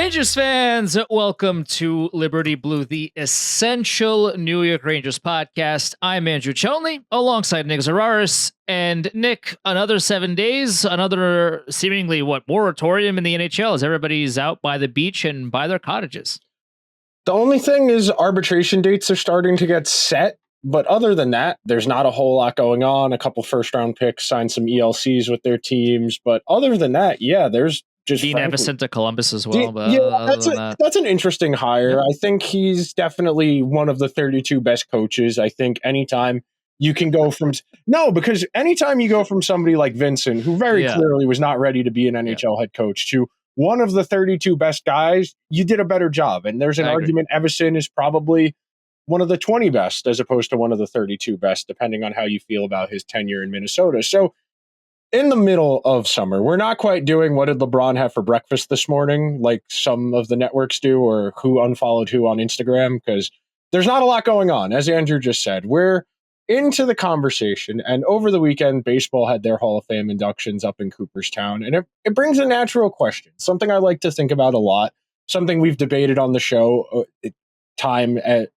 Rangers fans, welcome to Liberty Blue, the essential New York Rangers podcast. I'm Andrew Chelney, alongside Nick Zararis. And Nick, another 7 days, another seemingly, moratorium in the NHL as everybody's out by the beach and by their cottages. The only thing is arbitration dates are starting to get set. But other than that, there's not a whole lot going on. A couple first-round picks signed some ELCs with their teams. But other than that, yeah, there's just Dean Evison to Columbus as well. That's an interesting hire. Yep. I think he's definitely one of the 32 best coaches. I think anytime you can go from because anytime you go from somebody like Vincent, who very clearly was not ready to be an NHL head coach, to one of the 32 best guys, you did a better job. And there's an argument Evison is probably one of the 20 best as opposed to one of the 32 best, depending on how you feel about his tenure in Minnesota. So in the middle of summer, we're not quite doing what did LeBron have for breakfast this morning, like some of the networks do, or who unfollowed who on Instagram, because there's not a lot going on. As Andrew just said, we're into the conversation. And over the weekend, baseball had their Hall of Fame inductions up in Cooperstown. And it brings a natural question, something I like to think about a lot, something we've debated on the show time and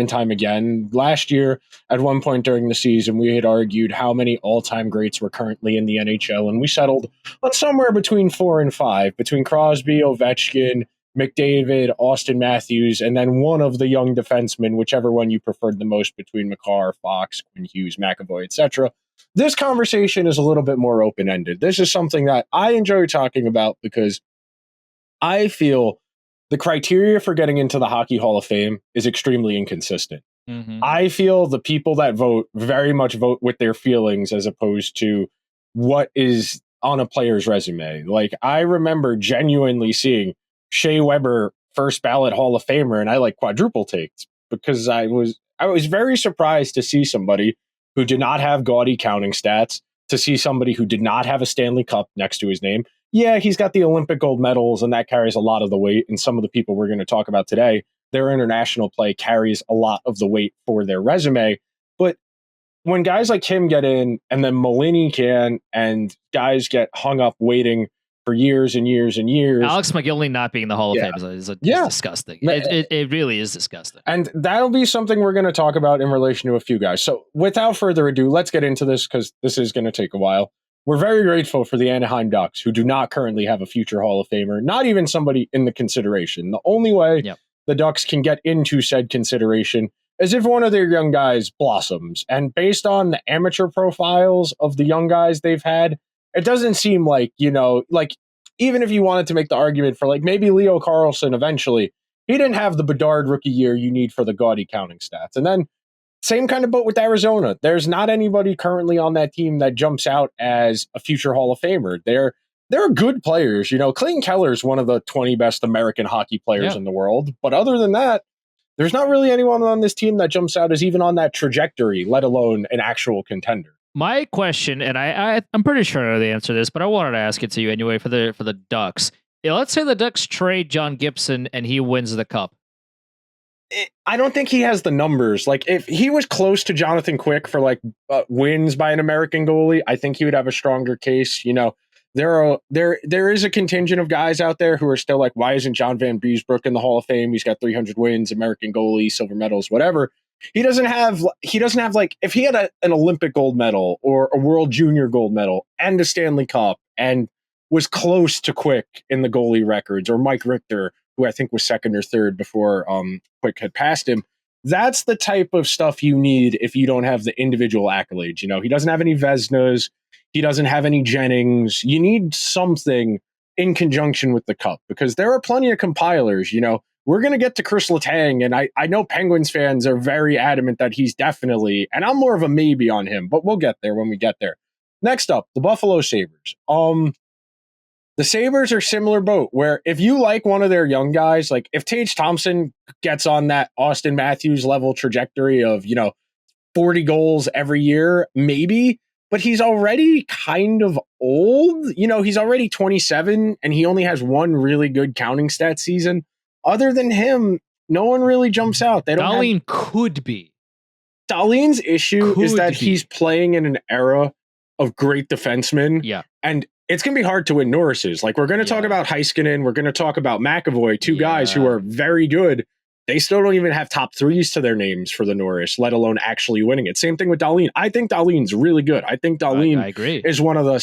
time again. Last year, at one point during the season, we had argued how many all-time greats were currently in the NHL, and we settled on somewhere between 4 and 5, between Crosby, Ovechkin, McDavid, Austin Matthews, and then one of the young defensemen, whichever one you preferred the most, between Makar, Fox, Quinn Hughes, McAvoy, etc. This conversation is a little bit more open-ended. This is something that I enjoy talking about because I feel the criteria for getting into the Hockey Hall of Fame is extremely inconsistent. Mm-hmm. I feel the people that vote very much vote with their feelings as opposed to what is on a player's resume. Like, I remember genuinely seeing Shea Weber first ballot Hall of Famer, and I like quadruple takes because I was very surprised to see somebody who did not have gaudy counting stats, to see somebody who did not have a Stanley Cup next to his name. Yeah, he's got the Olympic gold medals, and that carries a lot of the weight. And some of the people we're going to talk about today, their international play carries a lot of the weight for their resume. But when guys like him get in, and then Malini can, and guys get hung up waiting for years and years and years. Alex McGillney not being in the Hall of Fame is disgusting. It really is disgusting. And that'll be something we're going to talk about in relation to a few guys. So without further ado, let's get into this because this is going to take a while. We're very grateful for the Anaheim Ducks, who do not currently have a future Hall of Famer, not even somebody in the consideration. The only way the Ducks can get into said consideration is if one of their young guys blossoms. And based on the amateur profiles of the young guys they've had, it doesn't seem like, even if you wanted to make the argument for maybe Leo Carlsson eventually, he didn't have the Bedard rookie year you need for the gaudy counting stats. And then same kind of boat with Arizona. There's not anybody currently on that team that jumps out as a future Hall of Famer. They're good players. Clayton Keller is one of the 20 best American hockey players in the world. But other than that, there's not really anyone on this team that jumps out as even on that trajectory, let alone an actual contender. My question, and I'm pretty sure I know the answer to this, but I wanted to ask it to you anyway for the Ducks. Let's say the Ducks trade John Gibson and he wins the Cup. I don't think he has the numbers. If he was close to Jonathan Quick for wins by an American goalie, I think he would have a stronger case. There is a contingent of guys out there who are still why isn't John Van Beesbrook in the Hall of Fame? He's got 300 wins, American goalie, silver medals, whatever. He doesn't have if he had an Olympic gold medal or a World Junior gold medal and a Stanley Cup and was close to Quick in the goalie records, or Mike Richter, who I think was second or third before Quick had passed him. That's the type of stuff you need if you don't have the individual accolades. He doesn't have any Vezinas. He doesn't have any Jennings. You need something in conjunction with the Cup because there are plenty of compilers. We're going to get to Chris Letang, and I know Penguins fans are very adamant that he's definitely, and I'm more of a maybe on him, but we'll get there when we get there. Next up, the Buffalo Sabres. The Sabres are similar boat where if you like one of their young guys, if Tage Thompson gets on that Austin Matthews level trajectory of, 40 goals every year, maybe, but he's already kind of old. He's already 27 and he only has one really good counting stat season. Other than him, no one really jumps out. Dahlin could be. Dahlin's issue is that he's playing in an era of great defensemen. Yeah. And it's going to be hard to win Norris's. Like, we're going to talk about Heiskanen. We're going to talk about McAvoy, two guys who are very good. They still don't even have top threes to their names for the Norris, let alone actually winning it. Same thing with Dahlin. I think Dahlin's really good. I think Dahlin is one of the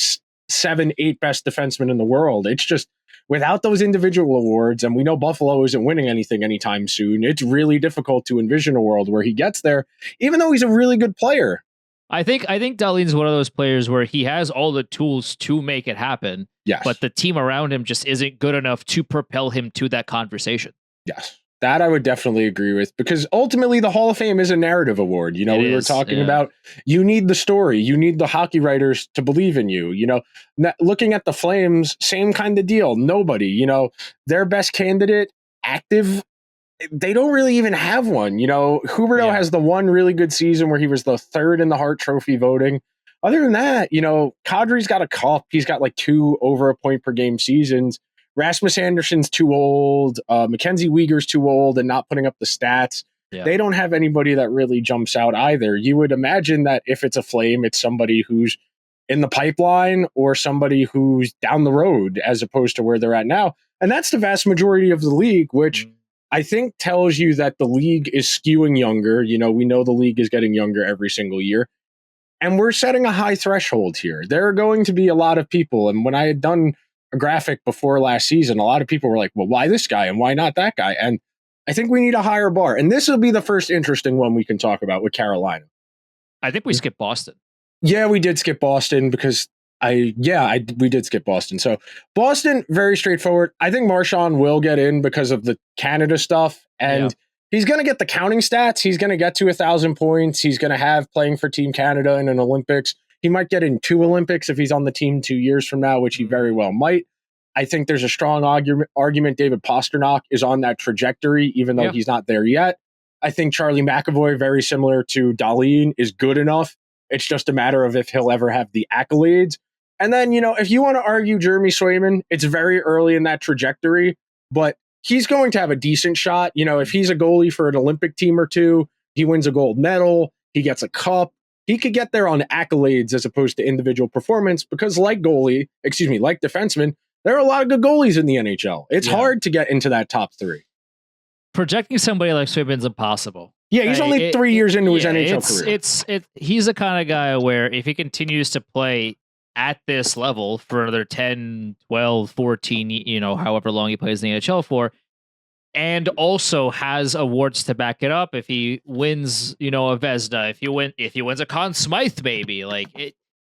7-8 best defensemen in the world. It's just without those individual awards, and we know Buffalo isn't winning anything anytime soon, it's really difficult to envision a world where he gets there, even though he's a really good player. I think Dahlin's one of those players where he has all the tools to make it happen. Yes. But the team around him just isn't good enough to propel him to that conversation. Yes. That I would definitely agree with, because ultimately the Hall of Fame is a narrative award. You know, we were talking about, you need the story, you need the hockey writers to believe in you. You know, looking at the Flames, same kind of deal. Nobody, you know, their best candidate, active, they don't really even have one. You know, Huberdeau has the one really good season where he was the third in the Hart Trophy voting. Other than that, you know, Kadri's got a cup. He's got like 2 over a point per game seasons. Rasmus Anderson's too old. Mackenzie Weegar's too old and not putting up the stats. Yeah. They don't have anybody that really jumps out either. You would imagine that if it's a Flame, it's somebody who's in the pipeline or somebody who's down the road as opposed to where they're at now. And that's the vast majority of the league, which I think tells you that the league is skewing younger. You know, we know the league is getting younger every single year. And we're setting a high threshold here. There are going to be a lot of people. And when I had done a graphic before last season, a lot of people were like, well, why this guy and why not that guy? And I think we need a higher bar. And this will be the first interesting one we can talk about with Carolina. I think we skipped Boston. Yeah, we did skip Boston because we did skip Boston. So Boston, very straightforward. I think Marchand will get in because of the Canada stuff. And he's going to get the counting stats. He's going to get to 1,000 points. He's going to have playing for Team Canada in an Olympics. He might get in 2 Olympics if he's on the team 2 years from now, which he very well might. I think there's a strong argument David Pastrnak is on that trajectory, even though he's not there yet. I think Charlie McAvoy, very similar to Dahlin, is good enough. It's just a matter of if he'll ever have the accolades. And then, you know, if you want to argue Jeremy Swayman, it's very early in that trajectory, but he's going to have a decent shot. You know, if he's a goalie for an Olympic team or two, he wins a gold medal, he gets a cup. He could get there on accolades as opposed to individual performance because like defensemen, there are a lot of good goalies in the NHL. It's hard to get into that top 3. Projecting somebody like Swayman's impossible. Yeah, he's only 3 years into his NHL career. He's the kind of guy where if he continues to play at this level for another 10, 12, 14, you know, however long he plays in the NHL for, and also has awards to back it up. If he wins, you know, a Vezina, if he wins a Conn Smythe, maybe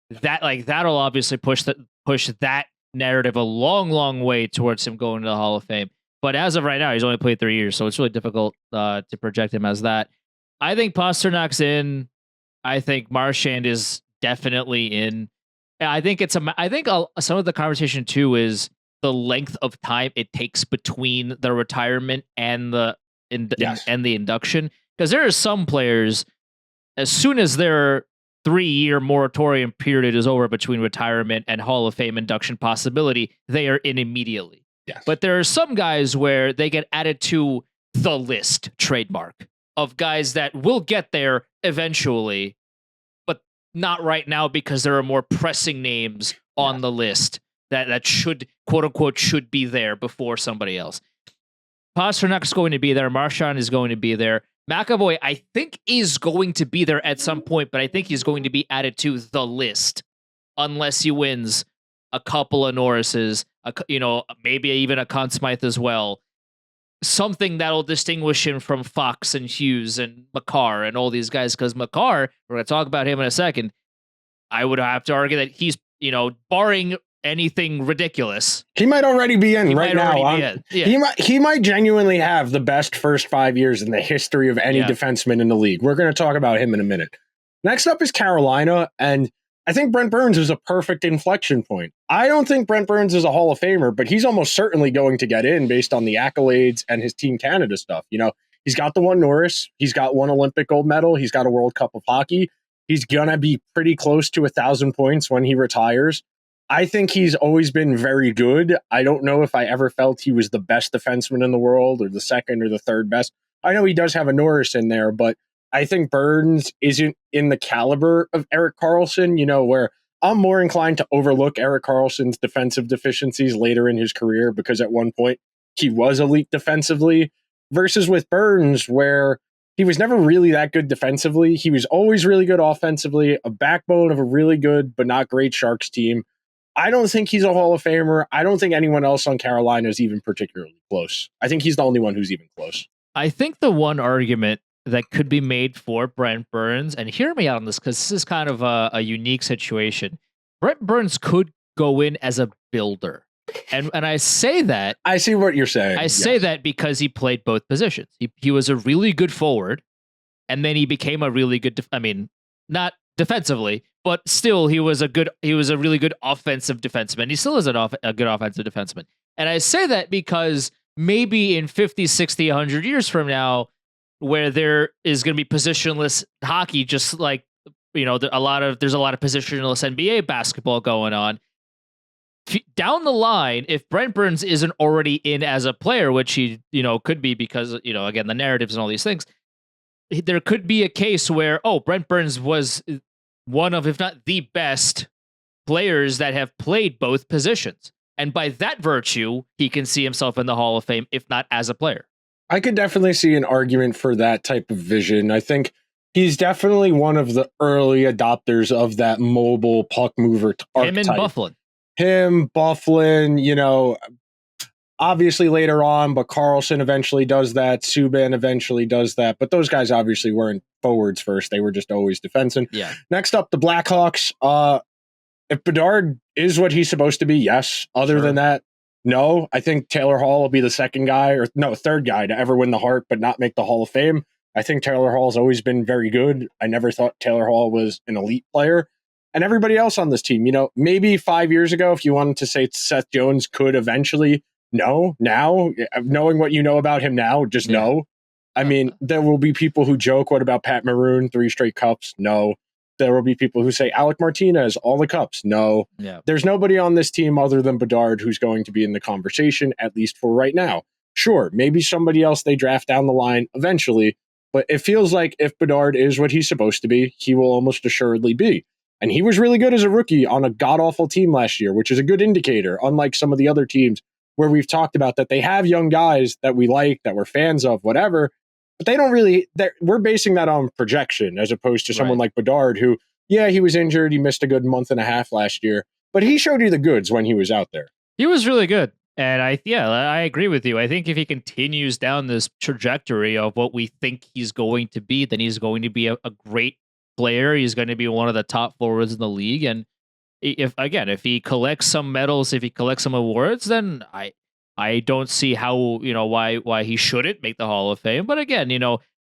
that'll obviously push that narrative a long, long way towards him going to the Hall of Fame. But as of right now, he's only played 3 years, so it's really difficult to project him as that. I think Pasternak's in. I think Marchand is definitely in. I think some of the conversation too is the length of time it takes between the retirement and the induction, because there are some players, as soon as their 3-year moratorium period is over between retirement and Hall of Fame induction possibility, they are in immediately. Yes. But there are some guys where they get added to the list trademark of guys that will get there eventually, but not right now because there are more pressing names on the list that should, quote unquote, should be there before somebody else. Pasternak's going to be there. Marchand is going to be there. McAvoy, I think, is going to be there at some point, but I think he's going to be added to the list unless he wins a couple of Norrises, maybe even a Conn Smythe as well. Something that'll distinguish him from Fox and Hughes and Makar and all these guys, because Makar, we're going to talk about him in a second, I would have to argue that he's, barring anything ridiculous, he might already be in right now. Yeah. He might genuinely have the best first 5 years in the history of any defenseman in the league. We're going to talk about him in a minute. Next up is Carolina, and I think Brent Burns is a perfect inflection point. I don't think Brent Burns is a Hall of Famer, but he's almost certainly going to get in based on the accolades and his Team Canada stuff. He's got the one Norris, he's got one Olympic gold medal, he's got a World Cup of hockey. He's going to be pretty close to 1,000 points when he retires. I think he's always been very good. I don't know if I ever felt he was the best defenseman in the world or the second or the third best. I know he does have a Norris in there, but I think Burns isn't in the caliber of Erik Karlsson, where I'm more inclined to overlook Erik Karlsson's defensive deficiencies later in his career because at one point he was elite defensively versus with Burns where he was never really that good defensively. He was always really good offensively, a backbone of a really good but not great Sharks team. I don't think he's a Hall of Famer. I don't think anyone else on Carolina is even particularly close. I think he's the only one who's even close. I think the one argument that could be made for Brent Burns, and hear me out on this because this is kind of a unique situation. Brent Burns could go in as a builder. And I say that. I see what you're saying. I say that because he played both positions. He was a really good forward, and then he became a really good. Not defensively, but still, he was a really good offensive defenseman. He still is a good offensive defenseman. And I say that because maybe in 50, 60, 100 years from now, where there is going to be positionless hockey, just like there's a lot of positionless NBA basketball going on. Down the line, if Brent Burns isn't already in as a player, which he, could be because, again, the narratives and all these things, there could be a case where, Brent Burns was one of, if not the best players that have played both positions. And by that virtue, he can see himself in the Hall of Fame, if not as a player. I could definitely see an argument for that type of vision. I think he's definitely one of the early adopters of that mobile puck mover archetype. Him and Byfuglien. Byfuglien, obviously later on, but Karlsson eventually does that. Subban eventually does that. But those guys obviously weren't forwards first. They were just always defensemen. Yeah. Next up, the Blackhawks. If Bedard is what he's supposed to be, yes. Other than that, no. I think Taylor Hall will be the third guy to ever win the Hart but not make the Hall of Fame. I think Taylor Hall's always been very good. I never thought Taylor Hall was an elite player. And everybody else on this team, maybe 5 years ago, if you wanted to say Seth Jones could eventually, no. Now, knowing what you know about him now, just no. I mean, there will be people who joke, what about Pat Maroon, 3 straight cups? No. There will be people who say Alec Martinez, all the cups. No. Yeah. There's nobody on this team other than Bedard who's going to be in the conversation, at least for right now. Sure, maybe somebody else they draft down the line eventually, but it feels like if Bedard is what he's supposed to be, he will almost assuredly be. And he was really good as a rookie on a god-awful team last year, which is a good indicator, unlike some of the other teams where we've talked about that they have young guys that we like, that we're fans of, whatever, but they don't really, we're basing that on projection as opposed to someone like Bedard who, he was injured. He missed a good month and a half last year, but he showed you the goods when he was out there. He was really good. And I agree with you. I think if he continues down this trajectory of what we think he's going to be, then he's going to be a great player. He's going to be one of the top forwards in the league. And if he collects some medals, if he collects some awards, then I don't see how, why he shouldn't make the Hall of Fame. But again,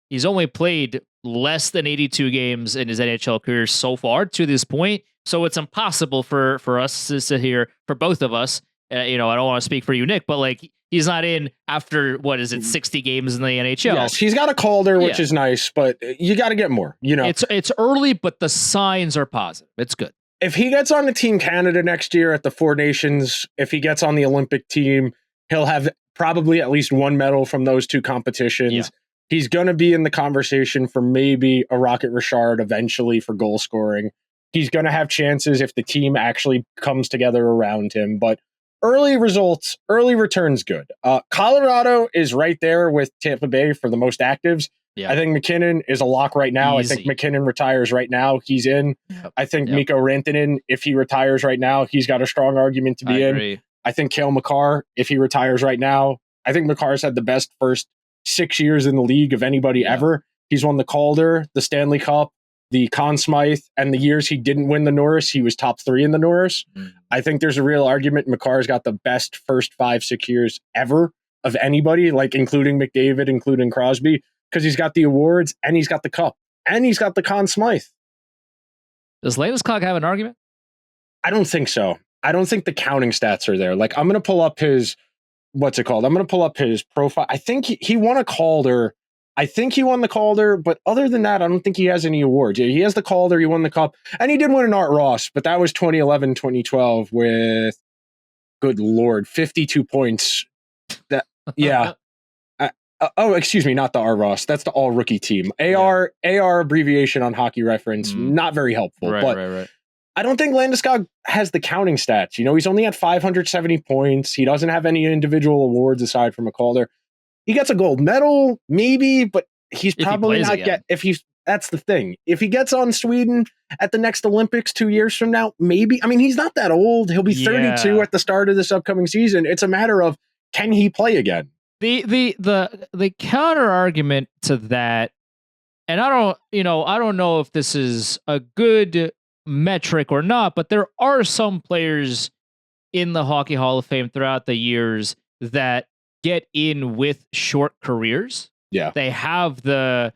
he's only played less than 82 games in his NHL career so far to this point. So it's impossible for us to sit here, for both of us. I don't want to speak for you, Nick, but he's not in after, 60 games in the NHL. Yes, he's got a Calder, which is nice, but you got to get more. It's early, but the signs are positive. It's good. If he gets on the Team Canada next year at the Four Nations, if he gets on the Olympic team, he'll have probably at least one medal from those two competitions. Yeah. He's going to be in the conversation for maybe a Rocket Richard eventually for goal scoring. He's going to have chances if the team actually comes together around him, but early results, early returns, good. Colorado is right there with Tampa Bay for the most actives. Yeah. I think McKinnon is a lock right now. Easy. I think McKinnon retires right now. He's in. Yep. I think Mikko Rantanen, if he retires right now, he's got a strong argument to be in. Agree. I think Cale Makar, if he retires right now, I think Makar's had the best first 6 years in the league of anybody ever. He's won the Calder, the Stanley Cup, the Conn Smythe, and the years he didn't win the Norris, he was top 3 in the Norris. I think there's a real argument Makar's got the best first 5-6 years ever of anybody, including McDavid, including Crosby, because he's got the awards and he's got the cup and he's got the Conn Smythe. Does Landeskog have an argument? I don't think so. I don't think the counting stats are there. I'm going to pull up his, I'm going to pull up his profile. I think he won a Calder. I think he won the Calder, but other than that, I don't think he has any awards. He has the Calder, he won the Cup, and he did win an Art Ross, but that was 2011, 2012 with, good Lord, 52 points. Excuse me, not the Art Ross. That's the all rookie team. AR abbreviation on Hockey Reference, not very helpful. Right. I don't think Landeskog has the counting stats. He's only at 570 points. He doesn't have any individual awards aside from a Calder. He gets a gold medal, maybe, but he's probably not that's the thing. If he gets on Sweden at the next Olympics 2 years from now, maybe. I mean, he's not that old. He'll be 32 at the start of this upcoming season. It's a matter of, can he play again? The counter argument to that, and I don't know if this is a good metric or not, but there are some players in the Hockey Hall of Fame throughout the years that get in with short careers. Yeah. They have the,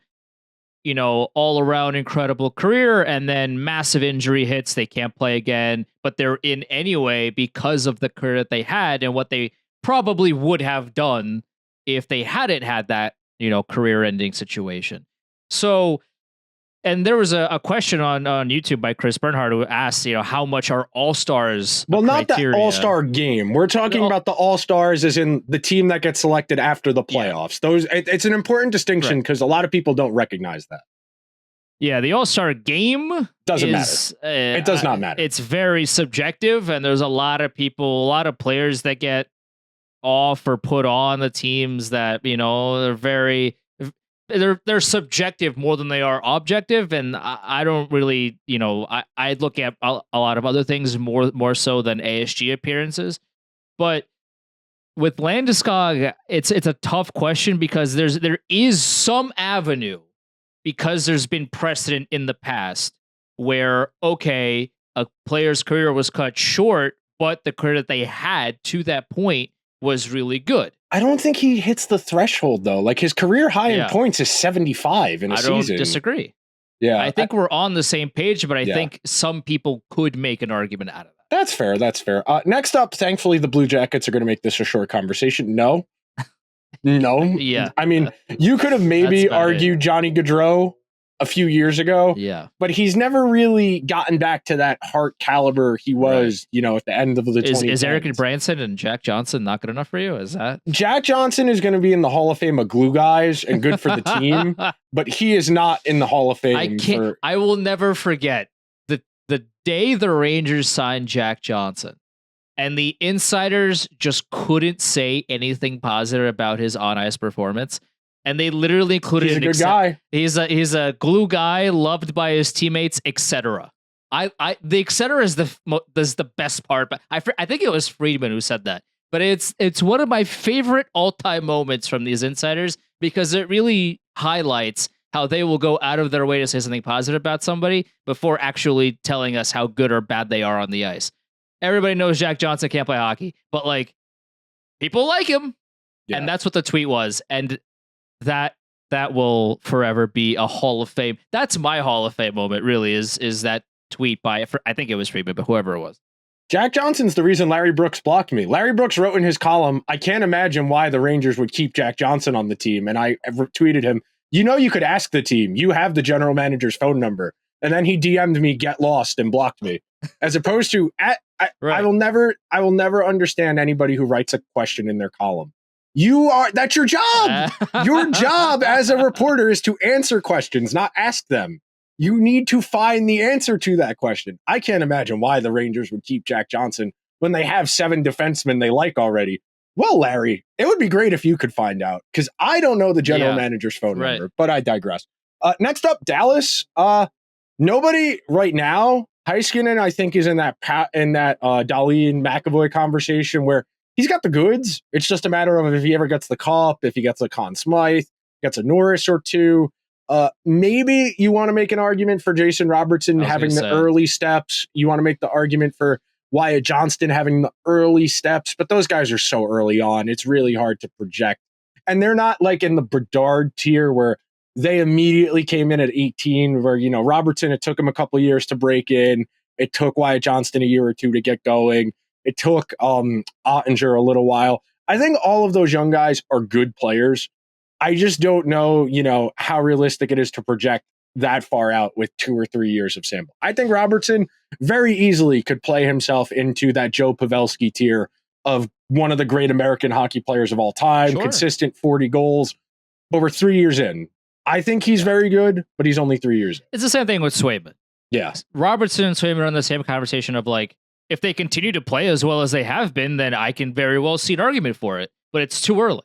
all around incredible career, and then massive injury hits. They can't play again, but they're in anyway because of the career that they had and what they probably would have done if they hadn't had that, career ending situation. So, and there was a question on YouTube by Chris Bernhardt who asked, how much are all-stars? Well, not the all-star game. We're talking about the all-stars as in the team that gets selected after the playoffs. It's an important distinction because a lot of people don't recognize that. Yeah, the all-star game doesn't matter. It does not matter. It's very subjective, and there's a lot of players that get off or put on the teams that, they're very... They're subjective more than they are objective, and I don't really, I look at a lot of other things more so than ASG appearances. But with Landeskog, it's a tough question because there is some avenue, because there's been precedent in the past where a player's career was cut short, but the career that they had to that point was really good. I don't think he hits the threshold, though. Like, his career high in points is 75 in a season. I don't disagree. Yeah. I think we're on the same page, but I think some people could make an argument out of that. That's fair. That's fair. Next up, thankfully, the Blue Jackets are going to make this a short conversation. No. Yeah. I mean, you could have maybe argued Johnny Gaudreau a few years ago. Yeah. But he's never really gotten back to that Hart caliber he was, at the end of the 2010s. Is Eric Branson and Jack Johnson not good enough for you? Is that? Jack Johnson is going to be in the Hall of Fame of glue guys and good for the team, but he is not in the Hall of Fame. I will never forget the day the Rangers signed Jack Johnson, and the insiders just couldn't say anything positive about his on-ice performance. And they literally included he's a good guy. He's a glue guy, loved by his teammates, etc. The etc. is the best part, but I think it was Friedman who said that. But it's one of my favorite all-time moments from these insiders because it really highlights how they will go out of their way to say something positive about somebody before actually telling us how good or bad they are on the ice. Everybody knows Jack Johnson can't play hockey, but people like him, and that's what the tweet was. And that will forever be a Hall of Fame. That's my Hall of Fame moment, really, is that tweet by, I think it was Friedman, but whoever it was. Jack Johnson's the reason Larry Brooks blocked me. Larry Brooks wrote in his column, I can't imagine why the Rangers would keep Jack Johnson on the team. And I tweeted him, you could ask the team. You have the general manager's phone number. And then he DM'd me, get lost, and blocked me. As opposed to, I will never understand anybody who writes a question in their column. That's your job. Your job as a reporter is to answer questions, not ask them. You need to find the answer to that question. I can't imagine why the Rangers would keep Jack Johnson when they have 7 defensemen they like already. Well, Larry, it would be great if you could find out, because I don't know the general manager's phone number, but I digress. Next up, Dallas. Nobody right now. Heiskanen, I think, is in that Dali and McAvoy conversation where he's got the goods. It's just a matter of if he ever gets the Cup, if he gets a Conn Smythe, gets a Norris or two. Maybe you want to make an argument for Jason Robertson having the early steps. You want to make the argument for Wyatt Johnston having the early steps, but those guys are so early on. It's really hard to project. And they're not like in the Bedard tier where they immediately came in at 18, where, Robertson, it took him a couple of years to break in. It took Wyatt Johnston a year or two to get going. It took Ottinger a little while. I think all of those young guys are good players. I just don't know, how realistic it is to project that far out with 2 or 3 years of sample. I think Robertson very easily could play himself into that Joe Pavelski tier of one of the great American hockey players of all time, consistent 40 goals. But we're 3 years in. I think he's very good, but he's only 3 years in. It's the same thing with Swayman. Yeah. Robertson and Swayman are in the same conversation of like, if they continue to play as well as they have been, then I can very well see an argument for it. But it's too early.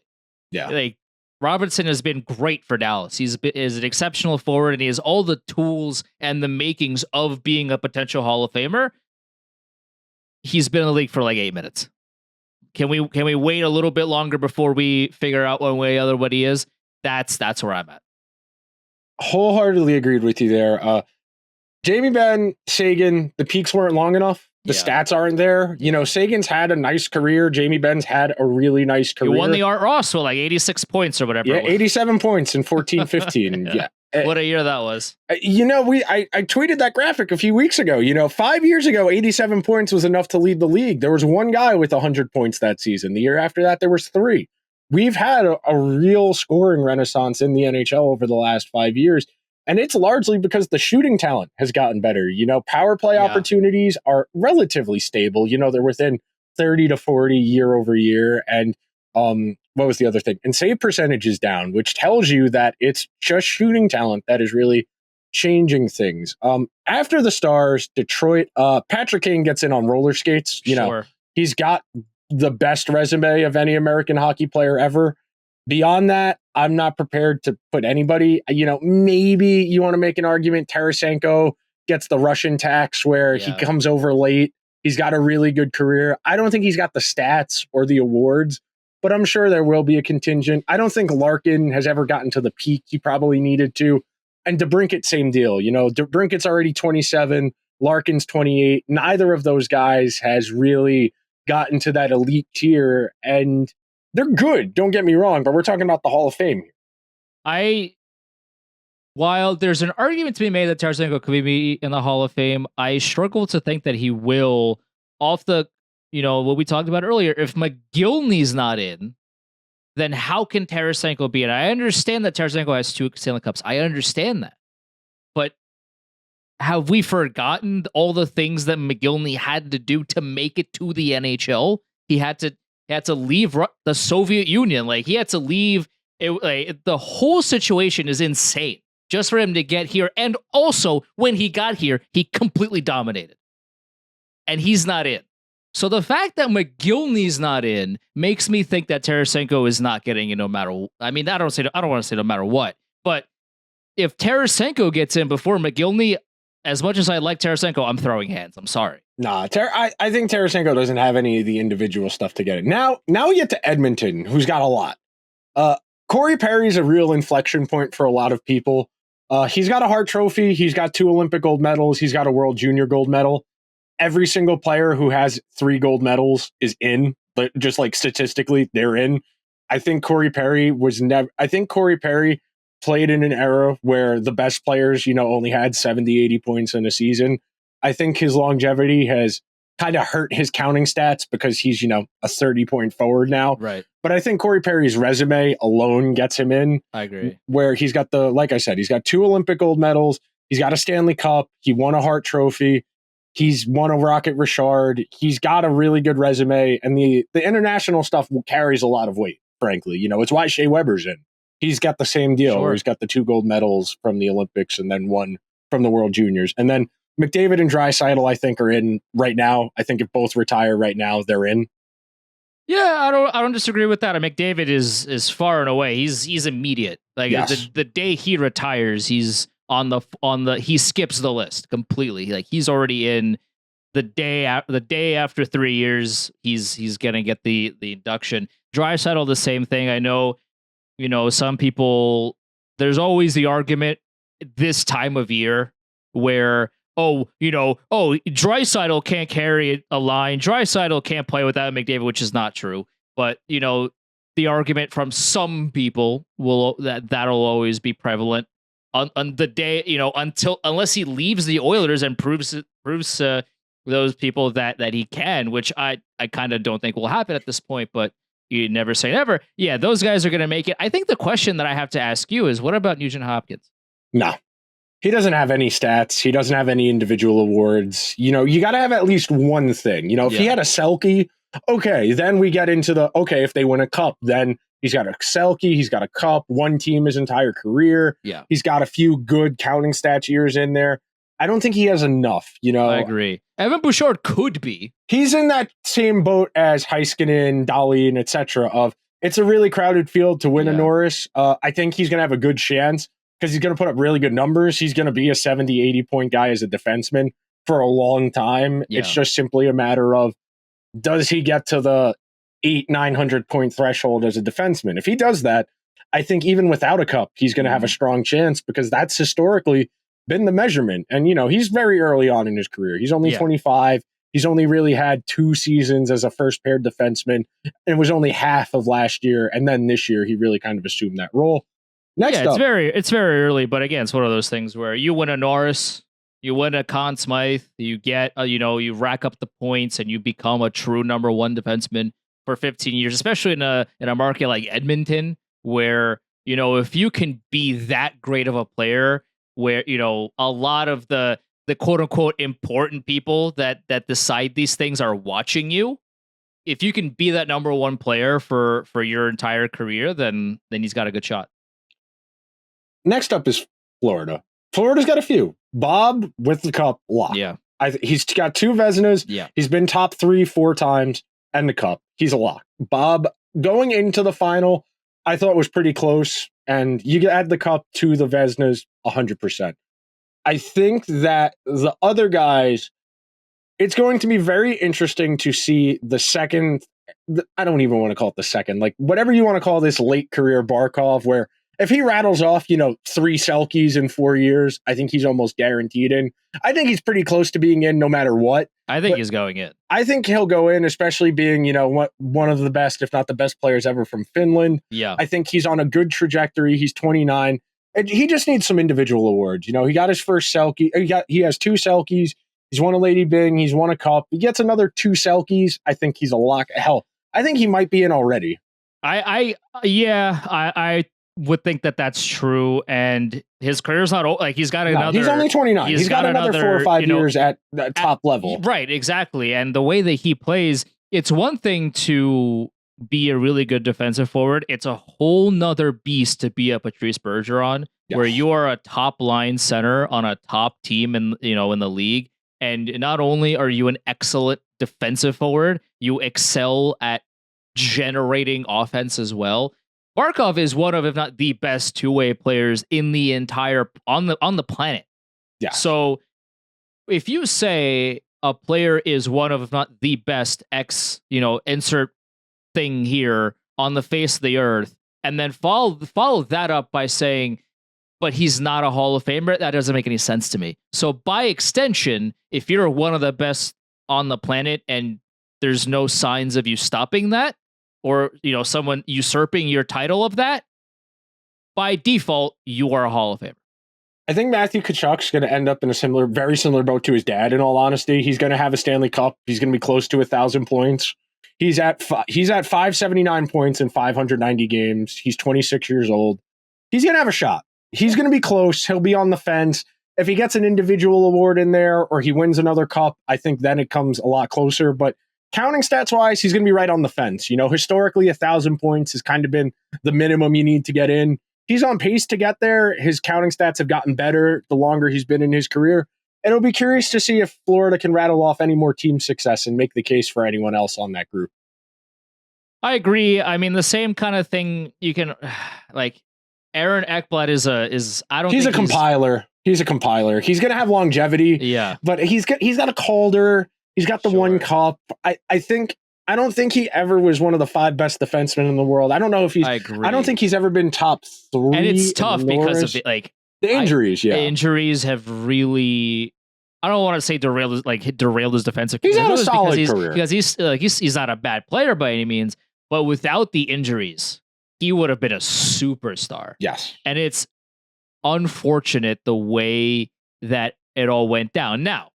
Yeah. Like Robertson has been great for Dallas. Is an exceptional forward, and he has all the tools and the makings of being a potential Hall of Famer. He's been in the league for like 8 minutes. Can we wait a little bit longer before we figure out one way or other what he is? That's where I'm at. Wholeheartedly agreed with you there. Jamie Benn, Seguin, the peaks weren't long enough. The stats aren't there. You know, Sagan's had a nice career. Jamie Benn's had a really nice career. He won the Art Ross with like 86 points or whatever. Yeah, 87 points in 14-15. Yeah. What a year that was. You know, I tweeted that graphic a few weeks ago. You know, 5 years ago, 87 points was enough to lead the league. There was one guy with 100 points that season. The year after that, there was 3. We've had a real scoring renaissance in the NHL over the last 5 years. And it's largely because the shooting talent has gotten better. You know, power play opportunities are relatively stable. You know, they're within 30 to 40 year over year. And what was the other thing? And save percentage is down, which tells you that it's just shooting talent that is really changing things. After the Stars, Detroit, Patrick Kane gets in on roller skates. You know, he's got the best resume of any American hockey player ever. Beyond that, I'm not prepared to put anybody. You know, maybe you want to make an argument. Tarasenko gets the Russian tax where he comes over late. He's got a really good career. I don't think he's got the stats or the awards, but I'm sure there will be a contingent. I don't think Larkin has ever gotten to the peak he probably needed to. And DeBrincat, same deal. You know, DeBrincat's already 27. Larkin's 28. Neither of those guys has really gotten to that elite tier. And they're good, don't get me wrong, but we're talking about the Hall of Fame. While there's an argument to be made that Tarasenko could be in the Hall of Fame, I struggle to think that he will off the, you know, what we talked about earlier. If McGillney's not in, then how can Tarasenko be in? I understand that Tarasenko has 2 Stanley Cups. I understand that. But have we forgotten all the things that McGillney had to do to make it to the NHL? He had to leave the Soviet Union. Like, he had to leave. The whole situation is insane just for him to get here. And also, when he got here, he completely dominated. And he's not in. So the fact that McGillney's not in makes me think that Tarasenko is not getting in no matter. I mean, I don't want to say no matter what. But if Tarasenko gets in before McGillney, as much as I like Tarasenko, I'm throwing hands. I'm sorry. Nah, I think Tarasenko doesn't have any of the individual stuff to get it. Now we get to Edmonton, who's got a lot. Corey Perry's a real inflection point for a lot of people. He's got a Hart Trophy. He's got 2 Olympic gold medals. He's got a World Junior gold medal. Every single player who has 3 gold medals is in, but just like statistically, they're in. I think Corey Perry played in an era where the best players, you know, only had 70, 80 points in a season. I think his longevity has kind of hurt his counting stats because he's, you know, a 30-point forward now. Right. But I think Corey Perry's resume alone gets him in. I agree. Where he's got like I said, he's got 2 Olympic gold medals. He's got a Stanley Cup. He won a Hart Trophy. He's won a Rocket Richard. He's got a really good resume. And the international stuff carries a lot of weight, frankly. You know, it's why Shea Weber's in. He's got the same deal where he's got the 2 gold medals from the Olympics and then 1 from the World Juniors. And then McDavid and Draisaitl, I think, are in right now. I think if both retire right now, they're in. Yeah, I don't disagree with that. McDavid is far and away. He's immediate. Like the day he retires, he's on the he skips the list completely. Like, he's already in the day after 3 years. He's gonna get the induction. Draisaitl, the same thing. I know, you know, some people. There's always the argument this time of year where, Draisaitl can't carry a line. Draisaitl can't play without McDavid, which is not true. But, you know, the argument from some people that'll always be prevalent on the day, you know, unless he leaves the Oilers and proves those people that he can, which I kind of don't think will happen at this point. But you never say never. Yeah, those guys are going to make it. I think the question that I have to ask you is, what about Nugent Hopkins? No. He doesn't have any stats. He doesn't have any individual awards. You know, you got to have at least one thing. You know, if he had a Selke, okay, then we get into if they win a cup, then he's got a Selke, he's got a cup, one team his entire career. Yeah. He's got a few good counting stats years in there. I don't think he has enough, I agree. Evan Bouchard could be. He's in that same boat as Heiskanen, Dahlin, etc. of it's a really crowded field to win a Norris. I think he's going to have a good chance because he's going to put up really good numbers. He's going to be a 70, 80 point guy as a defenseman for a long time. Yeah. It's just simply a matter of, does he get to the 900 point threshold as a defenseman? If he does that, I think even without a cup, he's going to have a strong chance because that's historically been the measurement. And, he's very early on in his career. He's only 25. He's only really had 2 seasons as a first pair defenseman. It was only half of last year. And then this year, he really kind of assumed that role. Next up. It's very early, but again, it's one of those things where you win a Norris, you win a Conn Smythe, you get, you rack up the points and you become a true number 1 defenseman for 15 years, especially in a market like Edmonton, where, if you can be that great of a player, where, a lot of the quote unquote important people that decide these things are watching you. If you can be that number 1 player for your entire career, then he's got a good shot. Next up is Florida. Florida's got a few. Bob with the cup, lock. Yeah. He's got 2 Vezinas. Yeah. He's been top 3 4 times and the cup. He's a lock. Bob going into the final, I thought was pretty close. And you add the cup to the Vezinas 100%. I think that the other guys, it's going to be very interesting to see the second. I don't even want to call it the second, like whatever you want to call this late career Barkov, where if he rattles off, 3 Selkies in 4 years, I think he's almost guaranteed in. I think he's pretty close to being in no matter what. I think he's going in. I think he'll go in, especially being, one of the best, if not the best players ever from Finland. Yeah. I think he's on a good trajectory. He's 29. And he just needs some individual awards. He got his first Selkie. He has 2 Selkies. He's won a Lady Byng. He's won a cup. He gets another 2 Selkies. I think he's a lock. Hell, I think he might be in already. I would think that that's true, and his career's not old. Like he's got another. He's only 29. He's got another 4 or 5 years at top level. Right, exactly. And the way that he plays, it's one thing to be a really good defensive forward. It's a whole nother beast to be a Patrice Bergeron, where you are a top line center on a top team in the league, and not only are you an excellent defensive forward, you excel at generating offense as well. Barkov is one of, if not the best 2-way players in the entire on the planet. Yeah. So if you say a player is one of, if not the best insert thing here on the face of the earth, and then follow that up by saying, but he's not a Hall of Famer, that doesn't make any sense to me. So by extension, if you're one of the best on the planet and there's no signs of you stopping that, or someone usurping your title of that, by default, you are a Hall of Famer. I think Matthew Tkachuk's going to end up in a very similar boat to his dad. In all honesty, he's going to have a Stanley Cup. He's going to be close to 1,000 points. He's at 579 points in 590 games. He's 26 years old. He's going to have a shot. He's going to be close. He'll be on the fence. If he gets an individual award in there or he wins another cup, I think then it comes a lot closer. But counting stats wise, he's going to be right on the fence. Historically, 1,000 points has kind of been the minimum you need to get in. He's on pace to get there. His counting stats have gotten better the longer he's been in his career. And it'll be curious to see if Florida can rattle off any more team success and make the case for anyone else on that group. I agree. I mean, the same kind of thing you can, like, Aaron Ekblad is he's a compiler. He's a compiler. He's going to have longevity. Yeah. But he's got a Calder. He's got the one cup. I don't think he ever was one of the 5 best defensemen in the world. I don't know if he's. I agree. I don't think he's ever been top 3. And it's tough because of the injuries. The injuries have really. I don't want to say derailed his defensive. He's had a solid career because he's not a bad player by any means. But without the injuries, he would have been a superstar. Yes. And it's unfortunate the way that it all went down. Now,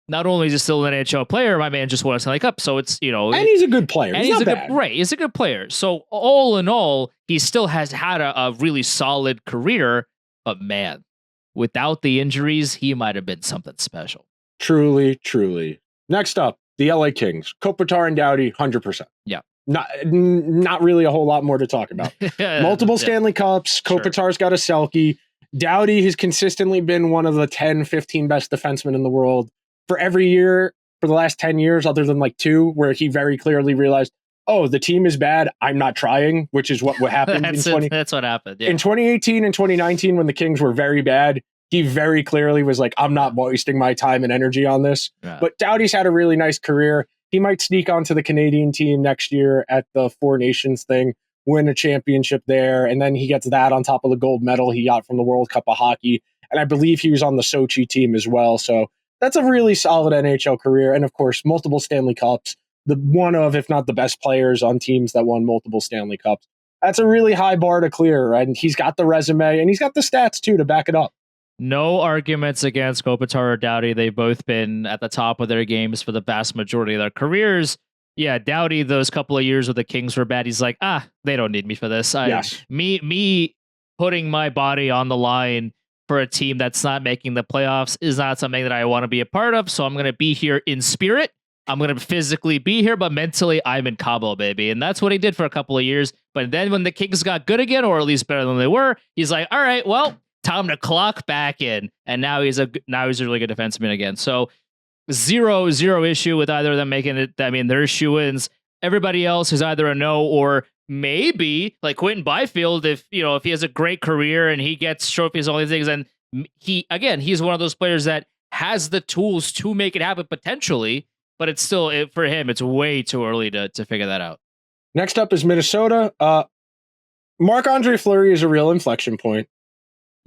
not only is he still an NHL player, my man just won a Stanley Cup. So it's, and he's a good player. And he's a good player. So all in all, he still has had a really solid career. But man, without the injuries, he might have been something special. Truly, truly. Next up, the LA Kings. Kopitar and Doughty, 100%. Yeah. Not really a whole lot more to talk about. Multiple Stanley Cups. Kopitar's got a Selkie. Doughty has consistently been one of the 10, 15 best defensemen in the world for every year for the last 10 years, other than like 2, where he very clearly realized, oh, the team is bad, I'm not trying, which is what happened that's what happened. Yeah. In 2018 and 2019, when the Kings were very bad, he very clearly was like, I'm not wasting my time and energy on this. Yeah. But Doughty's had a really nice career. He might sneak onto the Canadian team next year at the Four Nations thing, win a championship there, and then he gets that on top of the gold medal he got from the World Cup of Hockey. And I believe he was on the Sochi team as well. So that's a really solid NHL career. And of course, multiple Stanley Cups, the one of, if not the best players on teams that won multiple Stanley Cups. That's a really high bar to clear. And he's got the resume and he's got the stats too to back it up. No arguments against Kopitar or Doughty. They've both been at the top of their games for the vast majority of their careers. Yeah, Doughty, those couple of years with the Kings were bad. He's like, they don't need me for this. Me putting my body on the line for a team that's not making the playoffs is not something that I want to be a part of. So I'm going to be here in spirit. I'm going to physically be here, but mentally I'm in Cabo, baby. And that's what he did for a couple of years. But then when the Kings got good again, or at least better than they were, he's like, all right, well, time to clock back in. And now he's a really good defenseman again. So zero issue with either of them making it. I mean, they're shoo-ins. Everybody else is either a no or maybe like Quentin Byfield. If he has a great career and he gets trophies, all these things, and he's one of those players that has the tools to make it happen potentially. But it's still, for him, it's way too early to figure that out. Next up is Minnesota. Marc-Andre Fleury is a real inflection point.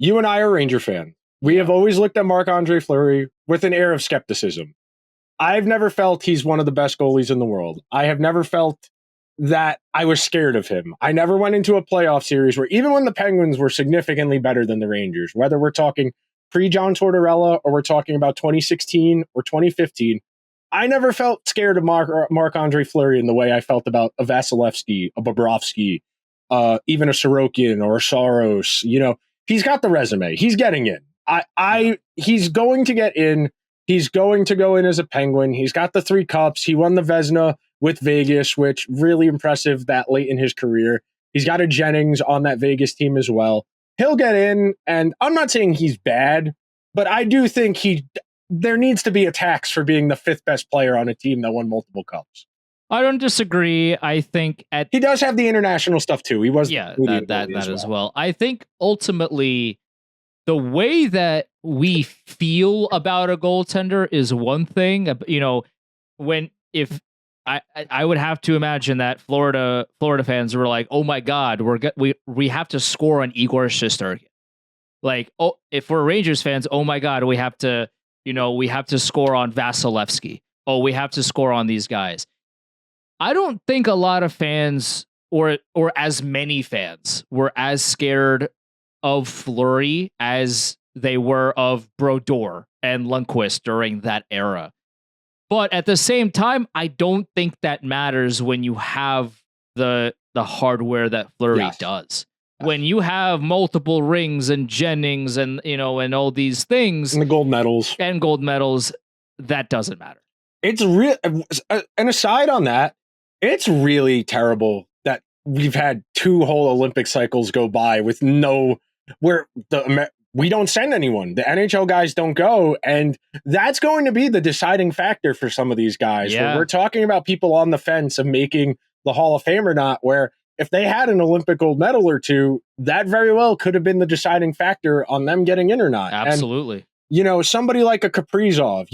You and I are Ranger fans. We have always looked at Marc-Andre Fleury with an air of skepticism. I've never felt he's one of the best goalies in the world. I have never felt that I was scared of him. I never went into a playoff series where, even when the Penguins were significantly better than the Rangers, whether we're talking pre-John Tortorella or we're talking about 2016 or 2015, I never felt scared of Marc-Andre Fleury in the way I felt about a Vasilevsky, a Bobrovsky, even a Sorokin or a Saros. He's got the resume. He's getting in. He's going to get in. He's going to go in as a Penguin. He's got the 3 cups. He won the Vezina with Vegas, which really impressive that late in his career. He's got a Jennings on that Vegas team as well. He'll get in, and I'm not saying he's bad, but I do think there needs to be a tax for being the 5th best player on a team that won multiple cups. I don't disagree. I think he does have the international stuff too. He was that as well. I think ultimately the way that we feel about a goaltender is one thing. If I would have to imagine that Florida fans were like, oh my God, we have to score on Igor Shesterkin. Like, if we're Rangers fans, oh my God, we have to score on Vasilevsky. Oh, we have to score on these guys. I don't think a lot of fans or as many fans were as scared of Fleury as they were of Brodeur and Lundqvist during that era. But at the same time, I don't think that matters when you have the hardware that Fleury does. When you have multiple rings and Jennings and and all these things and the gold medals, that doesn't matter. It's real. And aside on that, it's really terrible that we've had 2 whole Olympic cycles go by with we don't send anyone. The NHL guys don't go, and that's going to be the deciding factor for some of these guys. Yeah. We're talking about people on the fence of making the Hall of Fame or not, where if they had an Olympic gold medal or 2, that very well could have been the deciding factor on them getting in or not. Absolutely. And, somebody like a Kaprizov,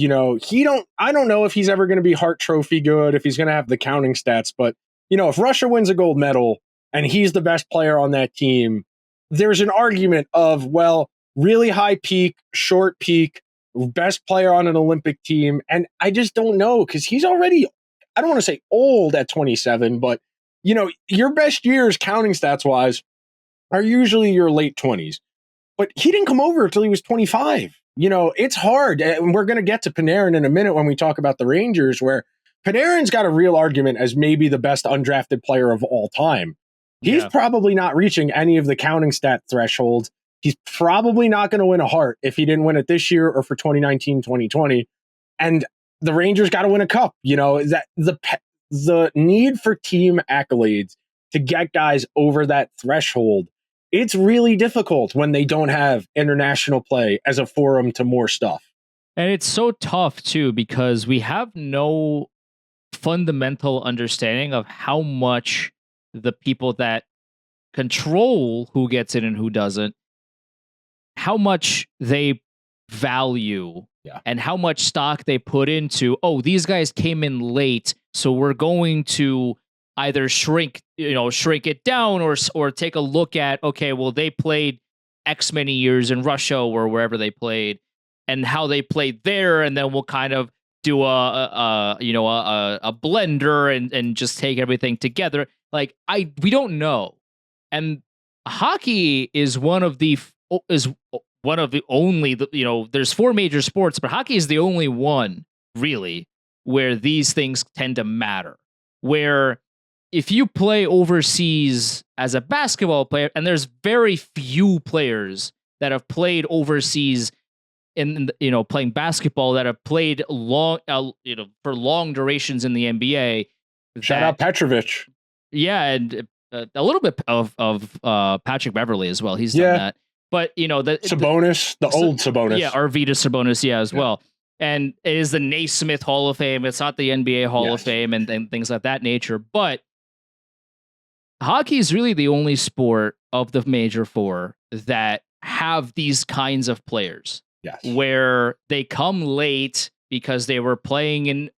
I don't know if he's ever going to be Hart Trophy good, if he's going to have the counting stats, but, if Russia wins a gold medal and he's the best player on that team, there's an argument of, well, really high peak, short peak, best player on an Olympic team. And I just don't know, because he's already, I don't want to say old at 27, but, your best years counting stats wise are usually your late 20s. But he didn't come over until he was 25. It's hard. And we're going to get to Panarin in a minute when we talk about the Rangers, where Panarin's got a real argument as maybe the best undrafted player of all time. He's probably not reaching any of the counting stat thresholds. He's probably not going to win a Hart if he didn't win it this year or for 2019, 2020. And the Rangers got to win a cup. That the need for team accolades to get guys over that threshold it's really difficult when they don't have international play as a forum to more stuff. And it's so tough too, because we have no fundamental understanding of how much the people that control who gets in and who doesn't, how much they value and how much stock they put into, oh, these guys came in late, so we're going to either shrink it down or take a look at, okay, well, they played X many years in Russia or wherever they played and how they played there, and then we'll kind of do a blender and just take everything together. Like, we don't know. And hockey is one of the only, there's 4 major sports, but hockey is the only one really where these things tend to matter. Where if you play overseas as a basketball player, and there's very few players that have played overseas in playing basketball that have played long, for long durations in the NBA. Shout out Petrovic. Yeah, and a little bit of Patrick Beverley as well. He's done that. But Sabonis, the old Sabonis. Yeah, Arvydas Sabonis, as well. And it is the Naismith Hall of Fame. It's not the NBA Hall of Fame and things like that nature. But hockey is really the only sport of the major 4 that have these kinds of players. Yes. Where they come late because they were playing in,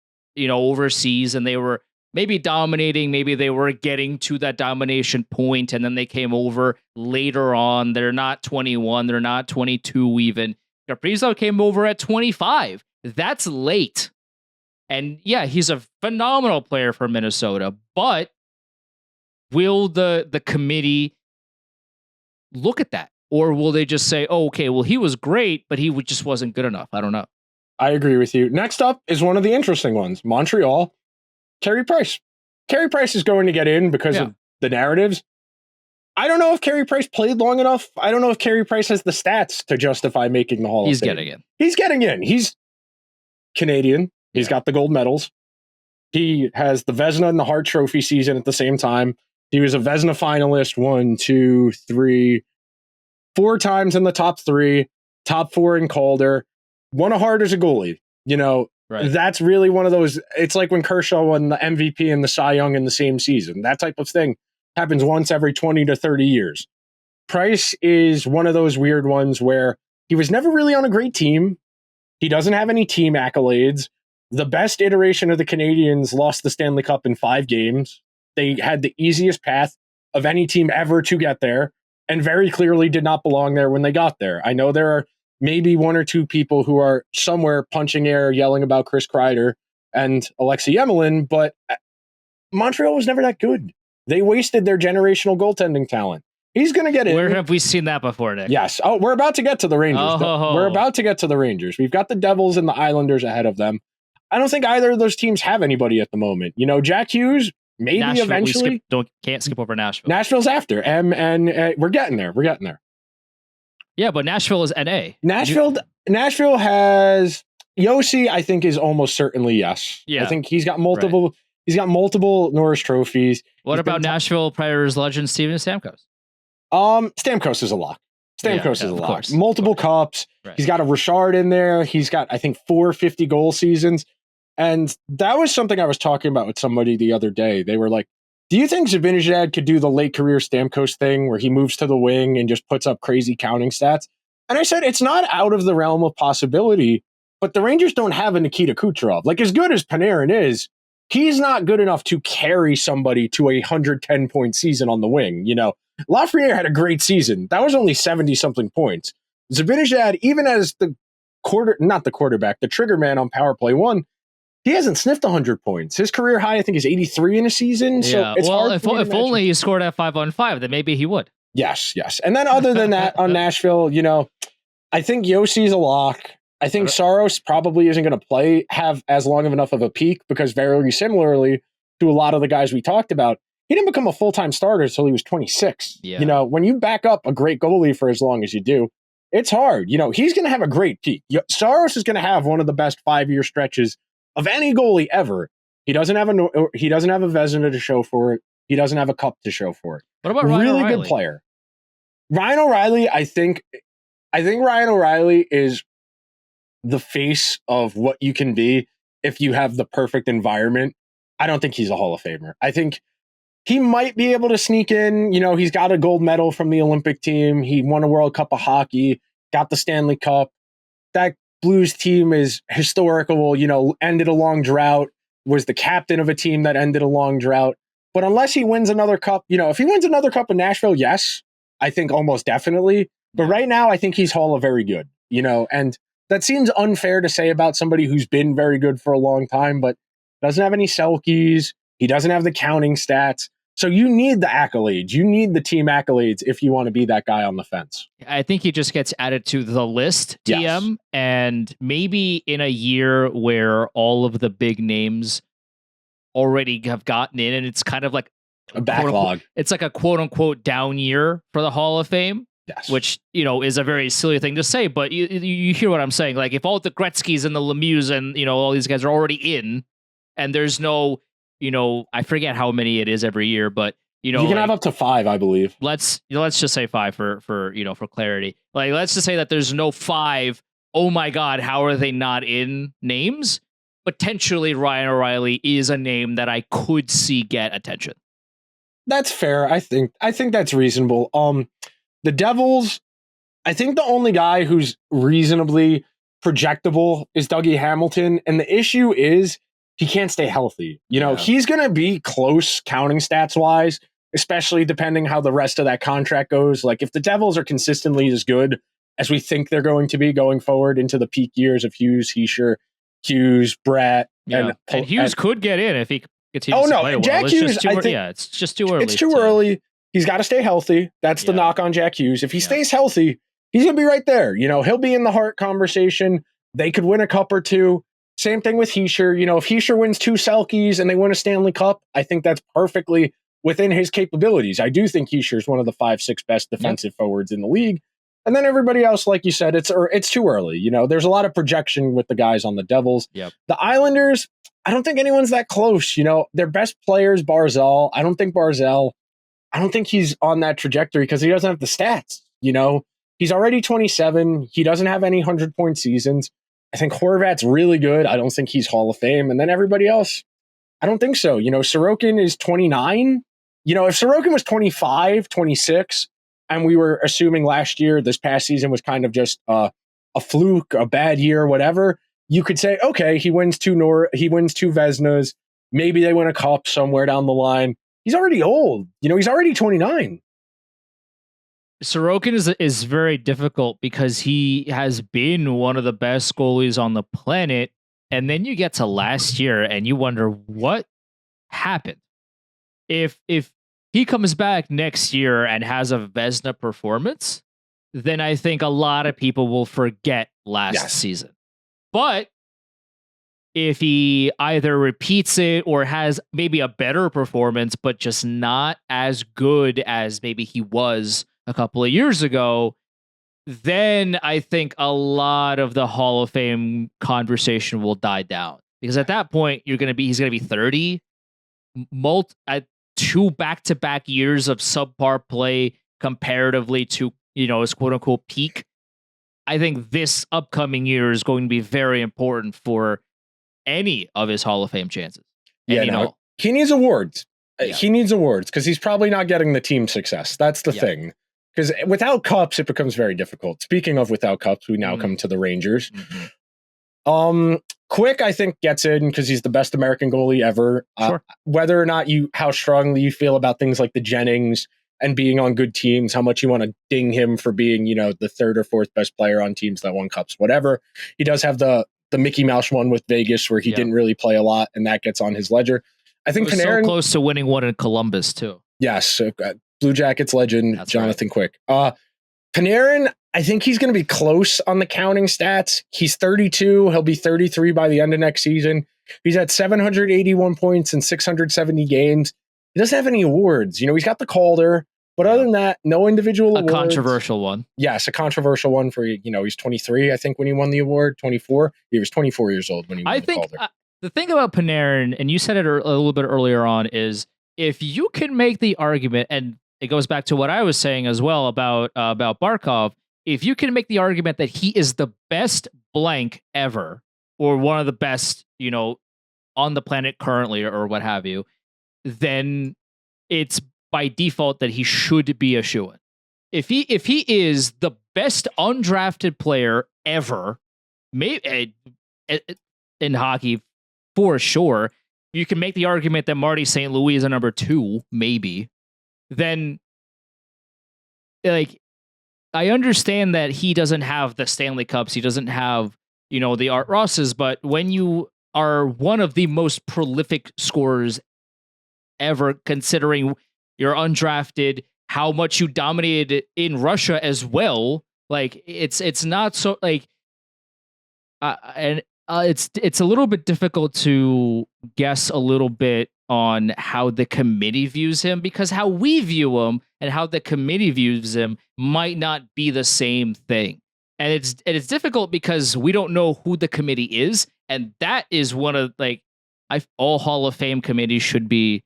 overseas, and they were maybe dominating, maybe they were getting to that domination point, and then they came over later on. They're not 21, they're not 22 even. Kaprizov came over at 25. That's late. And yeah, he's a phenomenal player for Minnesota, but will the committee look at that? Or will they just say, oh, okay, well, he was great, but he just wasn't good enough? I don't know. I agree with you. Next up is one of the interesting ones. Montreal, Carey Price. Carey Price is going to get in because of the narratives. I don't know if Carey Price played long enough. I don't know if Carey Price has the stats to justify making the Hall of Fame. He's getting in. He's getting in. He's Canadian. He's got the gold medals. He has the Vezina and the Hart Trophy season at the same time. He was a Vezina finalist 4 times in the top 3, top 4 in Calder, won a Hart as a goalie. That's really one of those. It's like when Kershaw won the MVP and the Cy Young in the same season. That type of thing happens once every 20 to 30 years. Price is one of those weird ones where he was never really on a great team. He doesn't have any team accolades. The best iteration of the Canadiens lost the Stanley Cup in 5 games. They had the easiest path of any team ever to get there, and very clearly did not belong there when they got there. I know there are maybe 1 or 2 people who are somewhere punching air, yelling about Chris Kreider and Alexei Emelin, but Montreal was never that good. They wasted their generational goaltending talent. He's going to get in. Where have we seen that before, Nick? Yes. Oh, we're about to get to the Rangers. We're about to get to the Rangers. We've got the Devils and the Islanders ahead of them. I don't think either of those teams have anybody at the moment. Jack Hughes, maybe Nashville, eventually. Can't skip over Nashville. Nashville's after. And we're getting there. We're getting there. Yeah, but Nashville is NA. Nashville has Yossi, I think, is almost certainly yes. Yeah. I think he's got multiple. Right. He's got multiple Norris trophies. What about Nashville Predators legend Steven Stamkos? Stamkos is a lock. Stamkos is a lock. Multiple cups. Right. He's got a Richard in there. He's got, I think, 4 50-goal seasons. And that was something I was talking about with somebody the other day. They were like, do you think Zibanejad could do the late career Stamkos thing where he moves to the wing and just puts up crazy counting stats? And I said, it's not out of the realm of possibility, but the Rangers don't have a Nikita Kucherov. Like, as good as Panarin is, he's not good enough to carry somebody to a 110-point season on the wing. Lafreniere had a great season. That was only 70-something points. Zibanejad, even as the trigger man on Power Play 1, he hasn't sniffed 100 points. His career high, I think, is 83 in a season. So it's hard if only he scored at 5-on-5, then maybe he would. Yes. And then other than that, on Nashville, I think Yossi's a lock. I think Saros probably isn't going to have as long of enough of a peak because very similarly to a lot of the guys we talked about, he didn't become a full-time starter until he was 26. Yeah. When you back up a great goalie for as long as you do, it's hard. He's going to have a great peak. Saros is going to have one of the best 5-year stretches of any goalie ever. He doesn't have a Vezina to show for it. He doesn't have a cup to show for it. What about Ryan O'Reilly? O'Reilly? Good player. Ryan O'Reilly, I think Ryan O'Reilly is the face of what you can be if you have the perfect environment. I don't think he's a Hall of Famer. I think he might be able to sneak in. He's got a gold medal from the Olympic team. He won a World Cup of hockey, got the Stanley Cup. That Blues team is historical, ended a long drought, was the captain of a team that ended a long drought. But unless he wins another cup, if he wins another cup in Nashville, yes, I think almost definitely. But right now, I think he's Hall of Very Good, and that seems unfair to say about somebody who's been very good for a long time, but doesn't have any Selkies. He doesn't have the counting stats. So you need the accolades. You need the team accolades if you want to be that guy on the fence. I think he just gets added to the list, TM, yes. And maybe in a year where all of the big names already have gotten in, and it's kind of like a backlog. It's like a quote unquote down year for the Hall of Fame. Yes. Which, is a very silly thing to say, but you hear what I'm saying. Like, if all the Gretzkys and the Lemieux and, all these guys are already in, and there's no, I forget how many it is every year, but, you can have up to 5, I believe. Let's just say 5 for clarity. Like, let's just say that there's no 5. Oh my God, how are they not in names? Potentially Ryan O'Reilly is a name that I could see get attention. That's fair. I think that's reasonable. The Devils, I think the only guy who's reasonably projectable is Dougie Hamilton. And the issue is he can't stay healthy. He's going to be close counting stats wise, especially depending how the rest of that contract goes. Like, if the Devils are consistently as good as we think they're going to be going forward into the peak years of Hughes, Hischier, Hughes, Bratt. And Hughes could get in if he continues to play well. Jack Hughes, it's just too early. It's too early. He's got to stay healthy. That's the knock on Jack Hughes. If he stays healthy, he's going to be right there. He'll be in the Hart conversation. They could win a cup or two. Same thing with Hischier. If Hischier wins 2 Selkies and they win a Stanley Cup, I think that's perfectly within his capabilities. I do think Hischier is one of the 5-6 best defensive forwards in the league. And then everybody else, like you said, it's too early. There's a lot of projection with the guys on the Devils. Yep. The Islanders, I don't think anyone's that close. Their best players, Barzal. I don't think he's on that trajectory because he doesn't have the stats. He's already 27. He doesn't have any 100-point seasons. I think Horvat's really good. I don't think he's Hall of Fame. And then everybody else, I don't think so. Sorokin is 29. If Sorokin was 25, 26, and we were assuming this past season was kind of just a fluke, a bad year, whatever, you could say, okay, he wins 2 Vezinas. Maybe they win a cup somewhere down the line. He's already old. He's already 29. Sorokin is very difficult because he has been one of the best goalies on the planet. And then you get to last year and you wonder what happened. If he comes back next year and has a Vezina performance, then I think a lot of people will forget last season. But if he either repeats it or has maybe a better performance, but just not as good as maybe he was a couple of years ago, then I think a lot of the Hall of Fame conversation will die down. Because at that point, he's going to be 30, at 2 back-to-back years of subpar play comparatively to, his quote-unquote peak. I think this upcoming year is going to be very important for any of his Hall of Fame chances. He needs awards. He needs awards because he's probably not getting the team success. That's the thing. Because without cups, it becomes very difficult. Speaking of without cups, we now come to the Rangers. Mm-hmm. Quick, I think, gets in because he's the best American goalie ever. Sure. Whether or not how strongly you feel about things like the Jennings and being on good teams, how much you want to ding him for being, the 3rd or 4th best player on teams that won cups, whatever. He does have the Mickey Mouse one with Vegas where he didn't really play a lot, and that gets on his ledger. I think Panarin so close to winning one in Columbus too. Yes, Blue Jackets legend. That's Jonathan Quick. Panarin, I think he's going to be close on the counting stats. He's 32. He'll be 33 by the end of next season. He's at 781 points in 670 games. He doesn't have any awards. He's got the Calder, but other than that, no individual awards. A controversial one. Yes, a controversial one for, he's 23, I think, when he won the award. 24. He was 24 years old when he won the Calder. The thing about Panarin, and you said it a little bit earlier on, is if you can make the argument, and it goes back to what I was saying as well about Barkov. If you can make the argument that he is the best blank ever, or one of the best, on the planet currently, or what have you, then it's by default that he should be a shoo-in. If he is the best undrafted player ever, maybe in hockey, for sure, you can make the argument that Marty St. Louis is a number 2, maybe. Then, like, I understand that he doesn't have the Stanley Cups, he doesn't have, the Art Rosses, but when you are one of the most prolific scorers ever, considering you're undrafted, how much you dominated in Russia as well, like, it's not so, like, it's a little bit difficult to guess a little bit on how the committee views him, because how we view him and how the committee views him might not be the same thing. And it's difficult because we don't know who the committee is, and that is one of, like, all Hall of Fame committees should be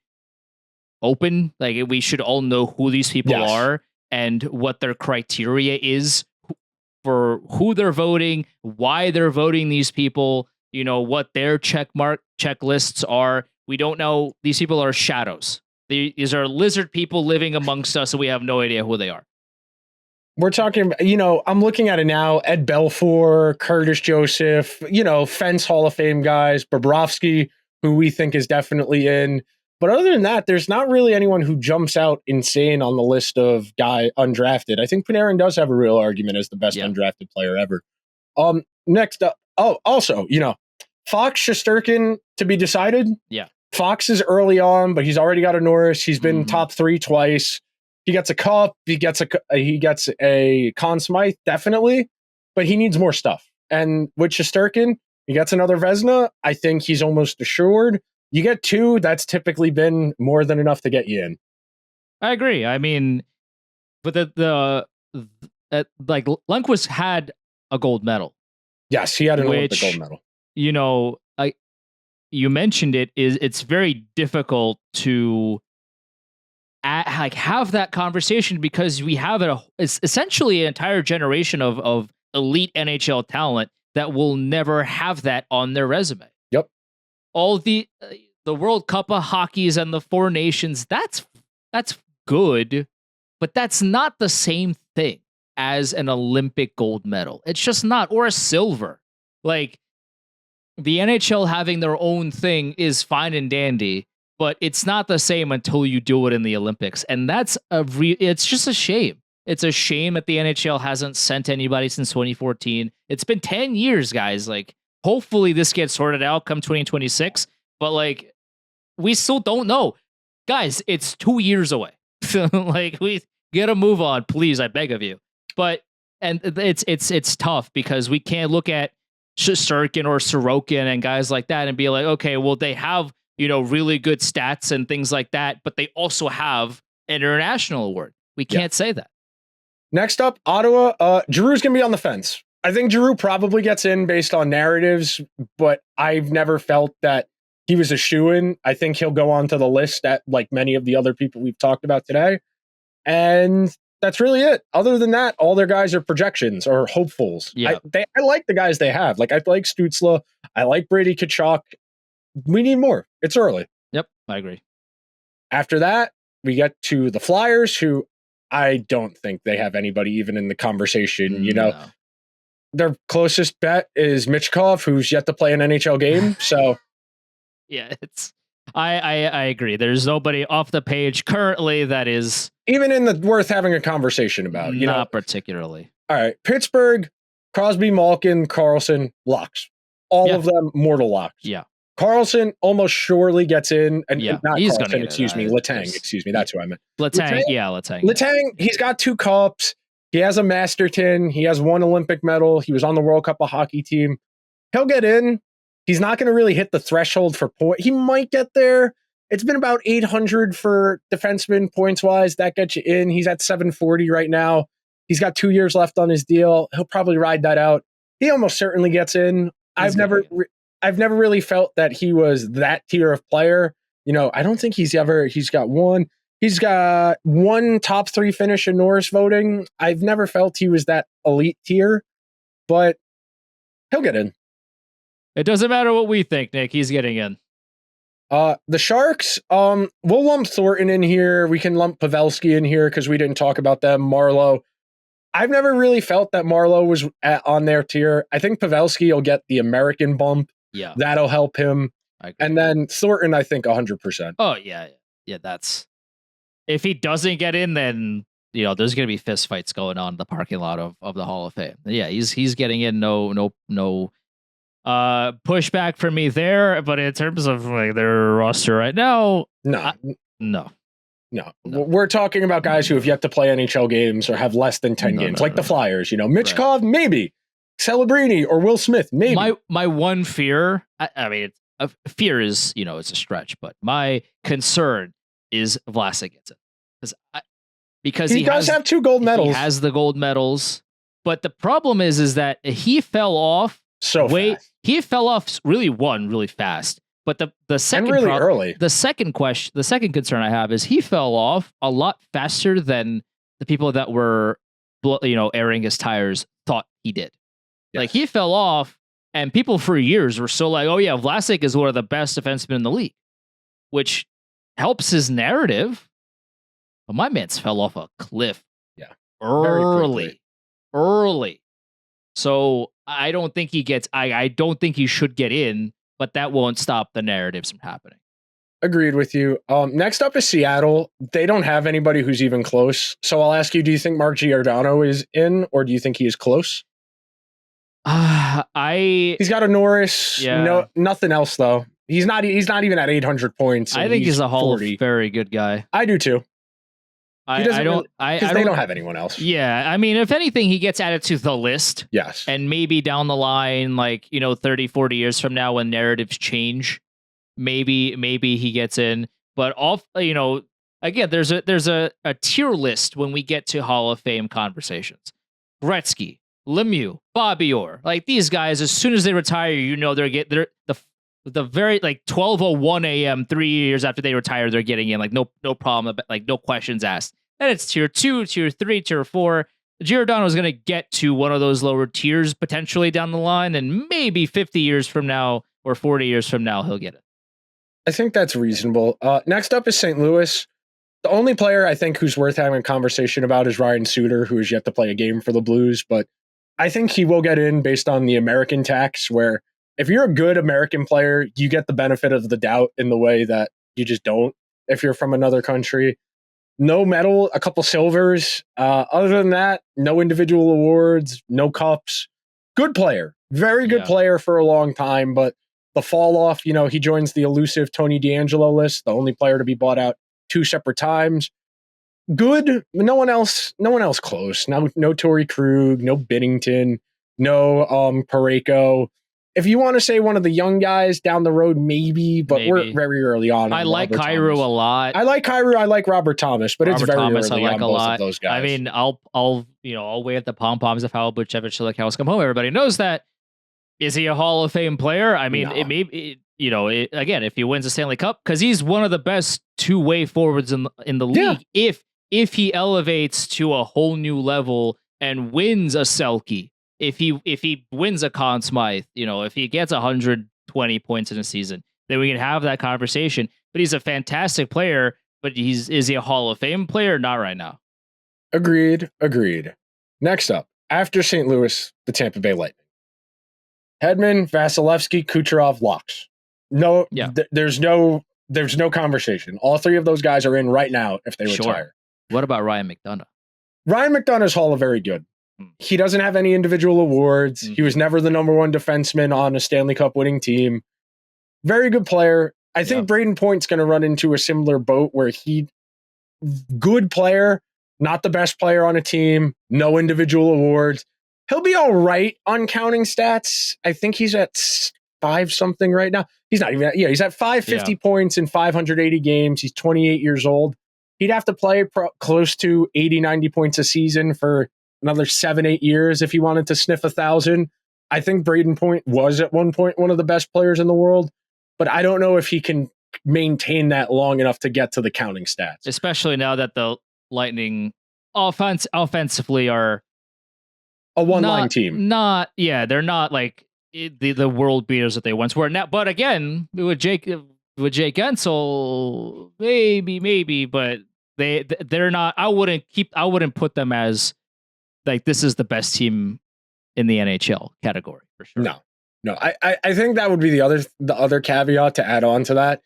open. Like, we should all know who these people are and what their criteria is for who they're voting, why they're voting these people, what their checklists are. We don't know. These people are shadows. These are lizard people living amongst us, and we have no idea who they are. We're talking, I'm looking at it now. Ed Belfour, Curtis Joseph, Fence Hall of Fame guys, Bobrovsky, who we think is definitely in. But other than that, there's not really anyone who jumps out insane on the list of guy undrafted. I think Panarin does have a real argument as the best undrafted player ever. Next up, also, Fox, Shesterkin to be decided. Yeah. Fox is early on, but he's already got a Norris. He's been top 3 twice. He gets a cup. He gets a Conn Smythe, definitely, but he needs more stuff. And with Shesterkin, he gets another Vezina. I think he's almost assured. You get 2, that's typically been more than enough to get you in. I agree. I mean, but like, Lundqvist had a gold medal. Yes, he had an Olympic gold medal. You mentioned it's very difficult to have that conversation, because we have it's essentially an entire generation of elite NHL talent that will never have that on their resume. Yep. All the World Cup of Hockeys and the 4 Nations, that's good, but that's not the same thing as an Olympic gold medal. It's just not, or a silver. Like, the NHL having their own thing is fine and dandy, but it's not the same until you do it in the Olympics. And that's it's just a shame. It's a shame that the NHL hasn't sent anybody since 2014. It's been 10 years, guys. Like, hopefully this gets sorted out come 2026, but, like, we still don't know. Guys, it's 2 years away. Like, we get a move on, please, I beg of you. But, and it's tough, because we can't look at Shesterkin or Sorokin and guys like that and be like, okay, well, they have, really good stats and things like that, but they also have an international award. We can't say that. Next up, Ottawa. Giroux's going to be on the fence. I think Giroux probably gets in based on narratives, but I've never felt that he was a shoo-in. I think he'll go onto the list at, like, many of the other people we've talked about today. And that's really it. Other than that, all their guys are projections or hopefuls. Yeah. I like the guys they have. Like, I like Stützle. I like Brady Tkachuk. We need more. It's early. Yep, I agree. After that, we get to the Flyers, who I don't think they have anybody even in the conversation. No. Their closest bet is Michkov, who's yet to play an NHL game. So, yeah, I agree. There's nobody off the page currently that is even in the worth having a conversation about. Not particularly. All right, Pittsburgh, Crosby, Malkin, Carlson, locks. All of them mortal locks. Yeah. Carlson almost surely gets in, and not he's Carlson, gonna excuse me, Letang, excuse me, that's who I meant. Letang, Letang. Letang, he's got 2 cups. He has a Masterton. He has 1 Olympic medal. He was on the World Cup of Hockey team. He'll get in. He's not going to really hit the threshold for point. He might get there. It's been about 800 for defensemen points-wise. That gets you in. He's at 740 right now. He's got 2 years left on his deal. He'll probably ride that out. He almost certainly gets in. I've never really felt that he was that tier of player. I don't think he's got 1. He's got one top 3 finish in Norris voting. I've never felt he was that elite tier, but he'll get in. It doesn't matter what we think, Nick. He's getting in. The Sharks, we'll lump Thornton in here. We can lump Pavelski in here because we didn't talk about them. Marlowe. I've never really felt that Marlowe was on their tier. I think Pavelski will get the American bump. Yeah. That'll help him. And then Thornton, I think 100%. Oh, yeah. Yeah, that's... If he doesn't get in, then, there's going to be fist fights going on in the parking lot of the Hall of Fame. Yeah, he's getting in. No pushback from me there. But in terms of like their roster right now, no. We're talking about guys who have yet to play NHL games or have less than 10 games, like the Flyers. Michkov, maybe. Celebrini or Will Smith, maybe. My one fear, fear is, it's a stretch, but my concern is Vlasic gets it. Because he does have 2 gold medals. He has the gold medals. But the problem is that he fell off fast. He fell off really fast. But the second and really early. The second concern I have is he fell off a lot faster than the people that were airing his tires thought he did. Yes. Like he fell off, and people for years were so like, oh yeah, Vlasic is one of the best defensemen in the league, which helps his narrative. But my man's fell off a cliff. Yeah. Early. So I don't think he gets I don't think he should get in, but that won't stop the narratives from happening. Agreed with you. Next up is Seattle. They don't have anybody who's even close. So I'll ask you, do you think Mark Giordano is in, or do you think he is close? He's got a Norris. Yeah. No, nothing else though. He's not even at 800 points. I think he's a Hall of very good guy. I do too. I don't have anyone else. Yeah, I mean, if anything, he gets added to the list. Yes. And maybe down the line, like, 30, 40 years from now when narratives change, maybe he gets in. But again, there's a tier list when we get to Hall of Fame conversations. Gretzky, Lemieux, Bobby Orr, like these guys, as soon as they retire, they're the very 12:01 a.m. 3 years after they retire, they're getting in, like no problem, like no questions asked. And it's tier 2, tier 3, tier 4. Giordano is going to get to one of those lower tiers potentially down the line, and maybe 50 years from now or 40 years from now he'll get it. I think that's reasonable. Next up is St. Louis. The only player I think who's worth having a conversation about is Ryan Suter, who has yet to play a game for the Blues, but I think he will get in based on the American tax, where if you're a good American player, you get the benefit of the doubt in the way that you just don't if you're from another country. No medal, a couple silvers. Other than that, no individual awards, no cups. Good player. Very good player for a long time, but the fall off, he joins the elusive Tony DeAngelo list, the only player to be bought out 2 separate times. Good. No one else close. No Torrey Krug, no Binnington, no Parayko. If you want to say one of the young guys down the road, maybe, but we're very early on. I like Kyrou a lot. I like Kyrou. I like Robert Thomas, but it's very early I like on a both lot. of those guys. I mean, I'll wave the pom poms of how Bucevich till the cows come home. Everybody knows that. Is he a Hall of Fame player? I mean, It may again, if he wins a Stanley Cup, because he's one of the best 2-way forwards in the league. If he elevates to a whole new level and wins a Selke. If he wins a Conn Smythe, if he gets 120 points in a season, then we can have that conversation. But he's a fantastic player. But is he a Hall of Fame player? Not right now. Agreed. Next up, after St. Louis, the Tampa Bay Lightning. Hedman, Vasilevsky, Kucherov, locks. No, there's no conversation. All 3 of those guys are in right now if they retire. What about Ryan McDonagh? Ryan McDonough's Hall of Very Good. He doesn't have any individual awards. He was never the number 1 defenseman on a Stanley Cup winning team. Very good player. I think Braden Point's going to run into a similar boat where good player, not the best player on a team, no individual awards. He'll be all right on counting stats. I think he's at 5 something right now. He's not even he's at 550 points in 580 games. He's 28 years old. He'd have to play close to 80, 90 points a season for another 7-8 years if he wanted to sniff 1,000. I think Braden Point was at one point one of the best players in the world, but I don't know if he can maintain that long enough to get to the counting stats. Especially now that the Lightning offensively are a one-line team. They're not like the world beaters that they once were. Now, but again, with Jake Gensel, maybe, but they're not. I wouldn't put them as like this is the best team in the NHL category for sure. No. I think that would be the other caveat to add on to that.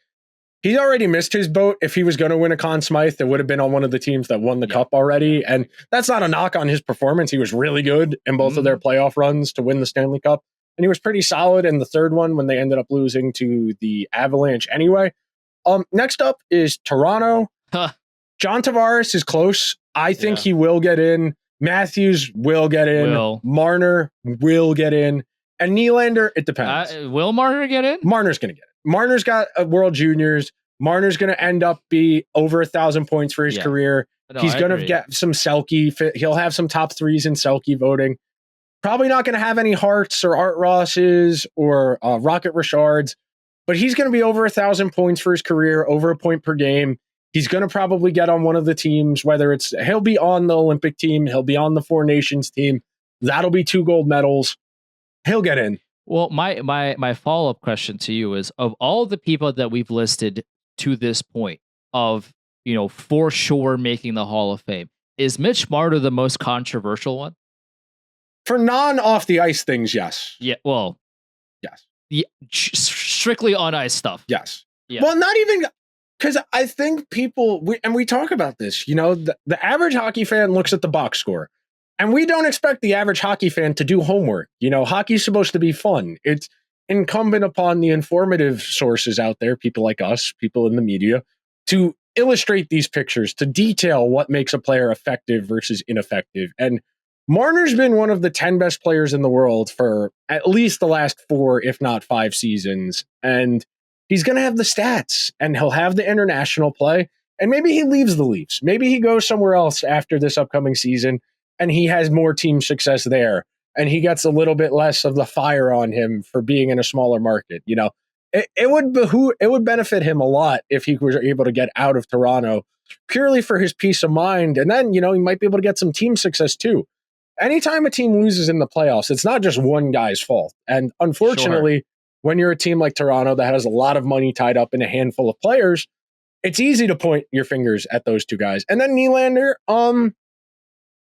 He's already missed his boat. If he was going to win a Conn Smythe, it would have been on one of the teams that won the cup already. And that's not a knock on his performance. He was really good in both of their playoff runs to win the Stanley Cup. And he was pretty solid in the third one when they ended up losing to the Avalanche anyway. Next up is Toronto. John Tavares is close. I think he will get in. Matthews will get in. Marner will get in. And Nylander, it depends. Will Marner get in? Marner's going to get it. Marner's got a World Juniors. Marner's going to end up be over 1,000 points for his career. No, he's going to get some Selke. He'll have some top threes in Selke voting. Probably not going to have any Harts or Art Rosses or Rocket Richards, but he's going to be over 1,000 points for his career, over a point per game. He's going to probably get on one of the teams, whether he'll be on the Olympic team, he'll be on the Four Nations team. That'll be 2 gold medals. He'll get in. Well, my follow-up question to you is, of all the people that we've listed to this point of, for sure making the Hall of Fame, is Mitch Marner the most controversial one? For non-off the ice things, yes. Yeah, well, yes. Yeah, strictly on ice stuff. Yes. Yeah. Well, not even, because I think people, we talk about this, the average hockey fan looks at the box score. And we don't expect the average hockey fan to do homework. Hockey's supposed to be fun. It's incumbent upon the informative sources out there, people like us, people in the media, to illustrate these pictures, to detail what makes a player effective versus ineffective. And Marner's been one of the 10 best players in the world for at least the last 4, if not 5 seasons. And he's going to have the stats, and he'll have the international play. And maybe he leaves the Leafs. Maybe he goes somewhere else after this upcoming season, and he has more team success there, and he gets a little bit less of the fire on him for being in a smaller market. It would benefit him a lot if he was able to get out of Toronto purely for his peace of mind. And then, he might be able to get some team success too. Anytime a team loses in the playoffs, it's not just one guy's fault. And unfortunately, when you're a team like Toronto that has a lot of money tied up in a handful of players, it's easy to point your fingers at those 2 guys. And then Nylander,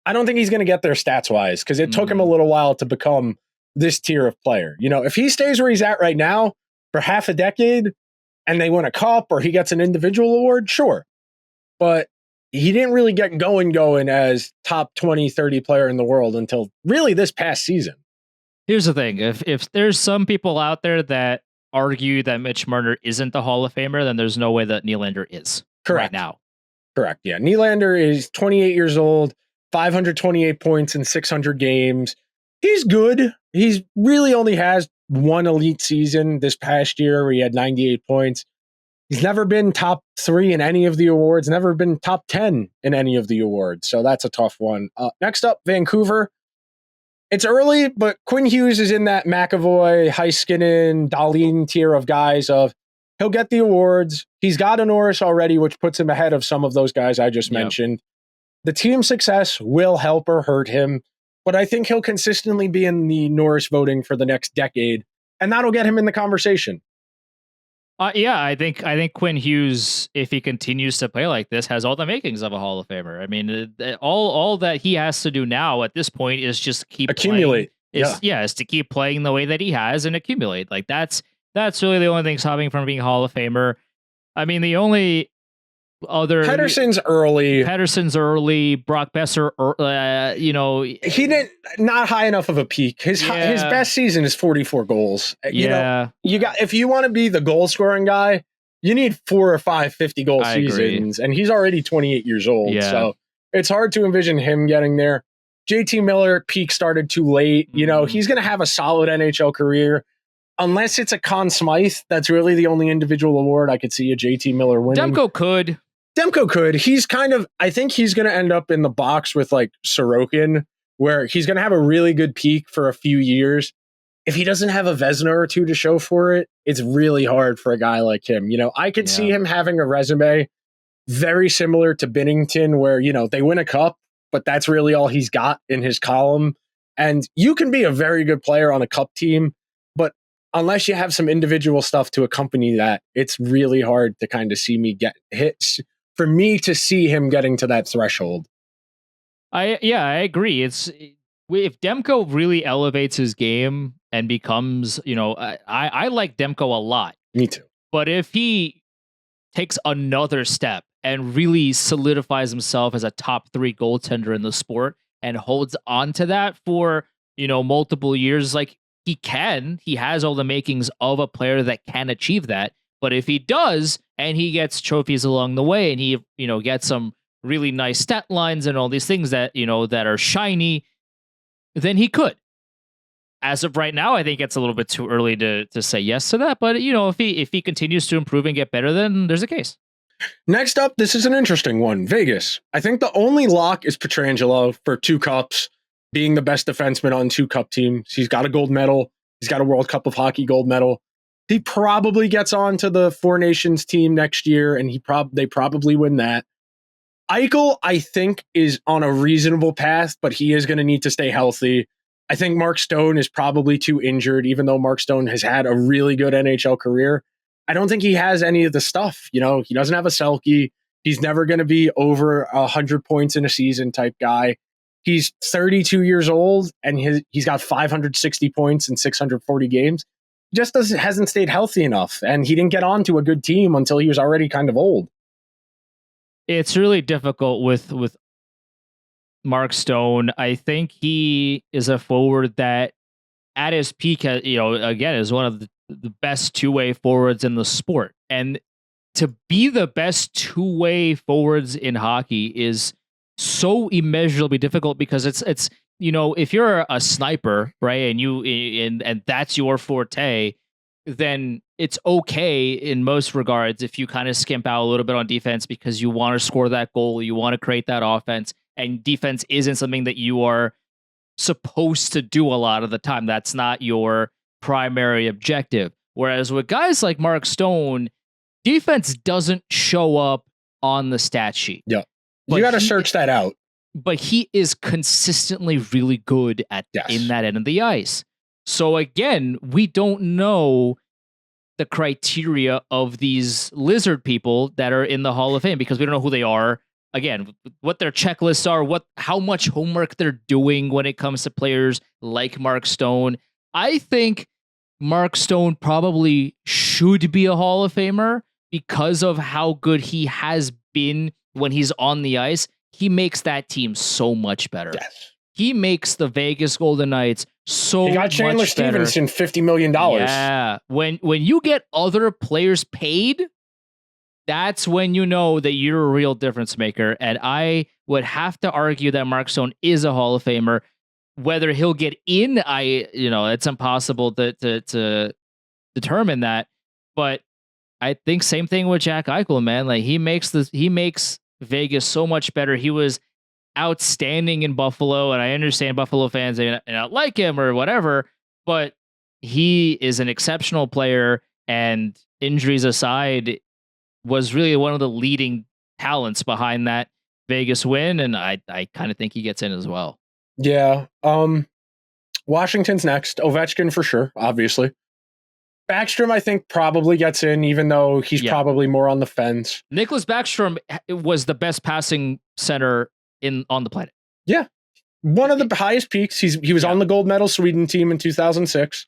I don't think he's going to get there stats-wise because it took him a little while to become this tier of player. If he stays where he's at right now for half a decade and they win a cup or he gets an individual award, sure. But he didn't really get going as top 20, 30 player in the world until really this past season. Here's the thing. If there's some people out there that argue that Mitch Marner isn't the Hall of Famer, then there's no way that Nylander is. Correct. Right now. Correct, yeah. Nylander is 28 years old. 528 points in 600 games. He's good. He's really only has one elite season this past year where he had 98 points. He's never been top 3 in any of the awards, never been top 10 in any of the awards. So that's a tough one. Next up, Vancouver. It's early, but Quinn Hughes is in that McAvoy, Heiskanen, Dahlin tier of guys of he'll get the awards. He's got a Norris already, which puts him ahead of some of those guys I just mentioned. The team success will help or hurt him, but I think he'll consistently be in the Norris voting for the next decade, and that'll get him in the conversation. I think Quinn Hughes, if he continues to play like this, has all the makings of a Hall of Famer. I mean, all that he has to do now at this point is just keep accumulate. Is to keep playing the way that he has and accumulate. Like that's really the only thing stopping from being Hall of Famer. I mean, the only other Pedersen's early. Brock Besser, he didn't not high enough of a peak. His best season is 44 goals. You got if you want to be the goal scoring guy, you need 4 or 5 50 goal seasons, and he's already 28 years old. Yeah. So it's hard to envision him getting there. JT Miller peak started too late. He's going to have a solid NHL career. Unless it's a Conn Smythe, that's really the only individual award I could see a JT Miller winning. Demko could. He's I think he's going to end up in the box with like Sorokin, where he's going to have a really good peak for a few years. if he doesn't have a Vezina or two to show for it, it's really hard for a guy like him. I could see him having a resume very similar to Binnington, where, they win a cup, but that's really all he's got in his column. And you can be a very good player on a cup team, but unless you have some individual stuff to accompany that, it's really hard to kind of see me get hits for me to see him getting to that threshold. I agree. If Demko really elevates his game and becomes, I like Demko a lot. Me too. But if he takes another step and really solidifies himself as a top 3 goaltender in the sport and holds on to that for, multiple years, like he has all the makings of a player that can achieve that. But if he does, and he gets trophies along the way, and he, gets some really nice stat lines and all these things that, that are shiny, then he could. As of right now, I think it's a little bit too early to say yes to that. But, if he continues to improve and get better, then there's a case. Next up, this is an interesting one. Vegas. I think the only lock is Pietrangelo for 2 cups, being the best defenseman on 2 cup teams. He's got a gold medal. He's got a World Cup of Hockey gold medal. He probably gets on to the 4 Nations team next year, and they probably win that. Eichel, I think, is on a reasonable path, but he is going to need to stay healthy. I think Mark Stone is probably too injured, even though Mark Stone has had a really good NHL career. I don't think he has any of the stuff. He doesn't have a Selke. He's never going to be over 100 points in a season type guy. He's 32 years old, and he's got 560 points in 640 games. He just hasn't stayed healthy enough, and he didn't get on to a good team until he was already kind of old. It's really difficult with Mark Stone. I think he is a forward that at his peak, again, is one of the best 2-way forwards in the sport. And to be the best 2-way forwards in hockey is so immeasurably difficult, because it's if you're a sniper, right, and that's your forte, then it's okay in most regards if you kind of skimp out a little bit on defense because you want to score that goal, you want to create that offense, and defense isn't something that you are supposed to do a lot of the time. That's not your primary objective. Whereas with guys like Mark Stone, defense doesn't show up on the stat sheet. Yeah. You got to search that out. But he is consistently really good in that end of the ice. So again, we don't know the criteria of these lizard people that are in the Hall of Fame, because we don't know who they are. Again, what their checklists are, how much homework they're doing when it comes to players like Mark Stone. I think Mark Stone probably should be a Hall of Famer because of how good he has been when he's on the ice. He makes that team so much better. Yes. He makes the Vegas Golden Knights so much better. He got Chandler Stevenson $50 million. Yeah. When you get other players paid, that's when you know that you're a real difference maker. And I would have to argue that Mark Stone is a Hall of Famer. Whether he'll get in, it's impossible to determine that. But I think same thing with Jack Eichel, man. Like he makes Vegas so much better. He was outstanding in Buffalo, and I understand Buffalo fans they not like him or whatever, but he is an exceptional player, and injuries aside, was really one of the leading talents behind that Vegas win, and I kind of think he gets in as well. Yeah. Washington's next. Ovechkin for sure, obviously. Backstrom, I think, probably gets in, even though he's probably more on the fence. Nicholas Backstrom was the best passing center on the planet. Yeah. One of the highest peaks. He was on the gold medal Sweden team in 2006.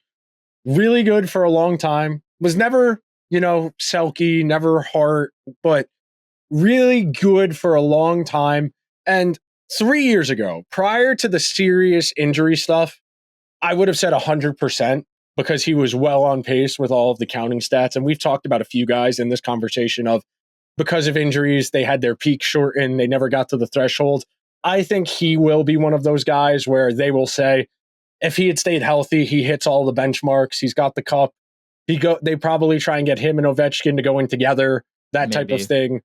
Really good for a long time. Was never, Selke, never Hart, but really good for a long time. And 3 years ago, prior to the serious injury stuff, I would have said 100%. Because he was well on pace with all of the counting stats. And we've talked about a few guys in this conversation of, because of injuries, they had their peak shortened. They never got to the threshold. I think he will be one of those guys where they will say, if he had stayed healthy, he hits all the benchmarks. He's got the cup. They probably try and get him and Ovechkin to going together, that type of thing.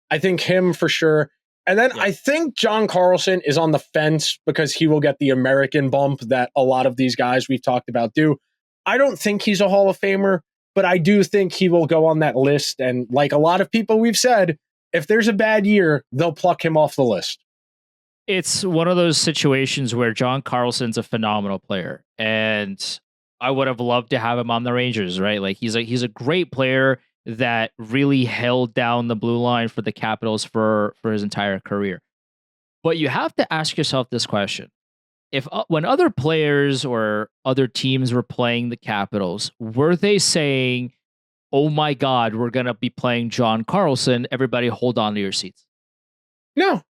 I think him for sure. And then I think John Carlson is on the fence because he will get the American bump that a lot of these guys we've talked about do. I don't think he's a Hall of Famer, but I do think he will go on that list. And like a lot of people we've said, if there's a bad year, they'll pluck him off the list. It's one of those situations where John Carlson's a phenomenal player, and I would have loved to have him on the Rangers, right? Like he's a great player that really held down the blue line for the Capitals for his entire career. But you have to ask yourself this question. If when other players or other teams were playing the Capitals, were they saying, "Oh my God, we're going to be playing John Carlson. Everybody hold on to your seats"? No.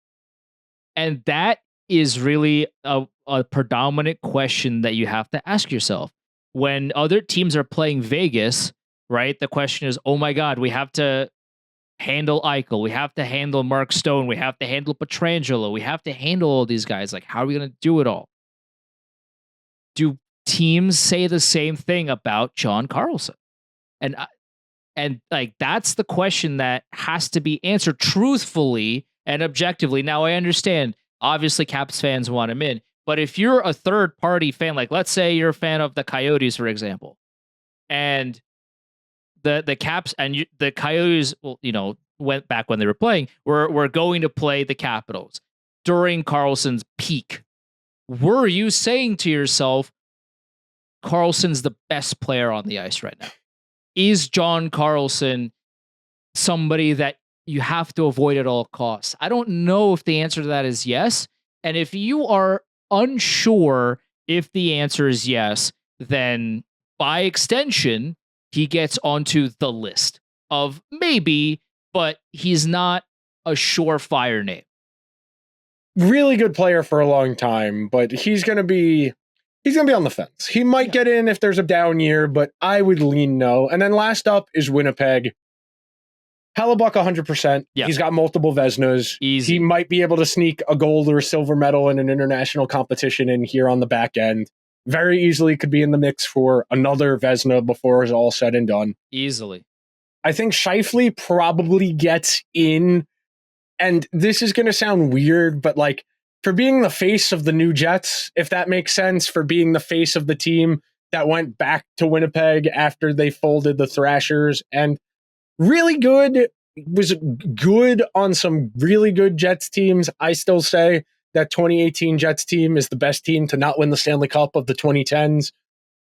And that is really a predominant question that you have to ask yourself. When other teams are playing Vegas, right? The question is, oh my God, we have to handle Eichel. We have to handle Mark Stone. We have to handle Pietrangelo. We have to handle all these guys. Like, how are we going to do it all? Do teams say the same thing about John Carlson? And like, that's the question that has to be answered truthfully and objectively. Now, I understand, obviously, Caps fans want him in. But if you're a third party fan, like let's say you're a fan of the Coyotes, for example, and the Caps and the Coyotes, well, went back when they were playing, were going to play the Capitals during Carlson's peak. Were you saying to yourself, Carlson's the best player on the ice right now? Is John Carlson somebody that you have to avoid at all costs? I don't know if the answer to that is yes. And if you are unsure if the answer is yes, then by extension, he gets onto the list of maybe, but he's not a surefire name. Really good player for a long time, but he's going to be on the fence. He might get in if there's a down year, but I would lean no. And then last up is Winnipeg. Hellebuck 100%. Yeah. He's got multiple Vezinas. Easy. He might be able to sneak a gold or a silver medal in an international competition in here on the back end. Very easily could be in the mix for another Vezina before it's all said and done. Easily. I think Scheifele probably gets in, and this is going to sound weird, but like for being the face of the new Jets, if that makes sense, for being the face of the team that went back to Winnipeg after they folded the Thrashers, and really good, was good on some really good Jets teams. I still say that 2018 Jets team is the best team to not win the Stanley Cup of the 2010s.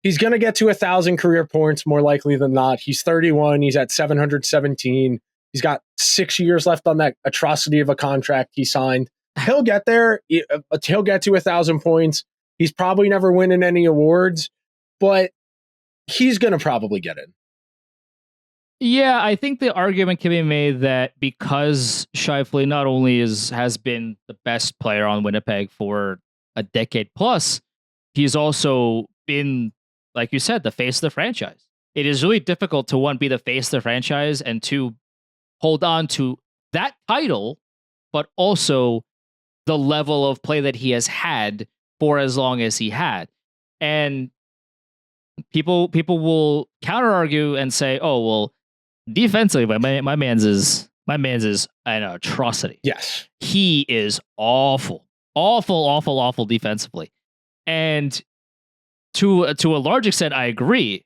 He's going to get to 1,000 career points more likely than not. He's 31. He's at 717. He's got 6 years left on that atrocity of a contract he signed. He'll get there. He'll get to 1,000 points. He's probably never winning any awards, but he's going to probably get in. Yeah, I think the argument can be made that because Scheifele not only has been the best player on Winnipeg for a decade plus, he's also been, like you said, the face of the franchise. It is really difficult to, one, be the face of the franchise, and two, hold on to that title, but also the level of play that he has had for as long as he had. And people will counter argue and say, oh, well, defensively, my man's is an atrocity. Yes. He is awful defensively. And to a large extent, I agree.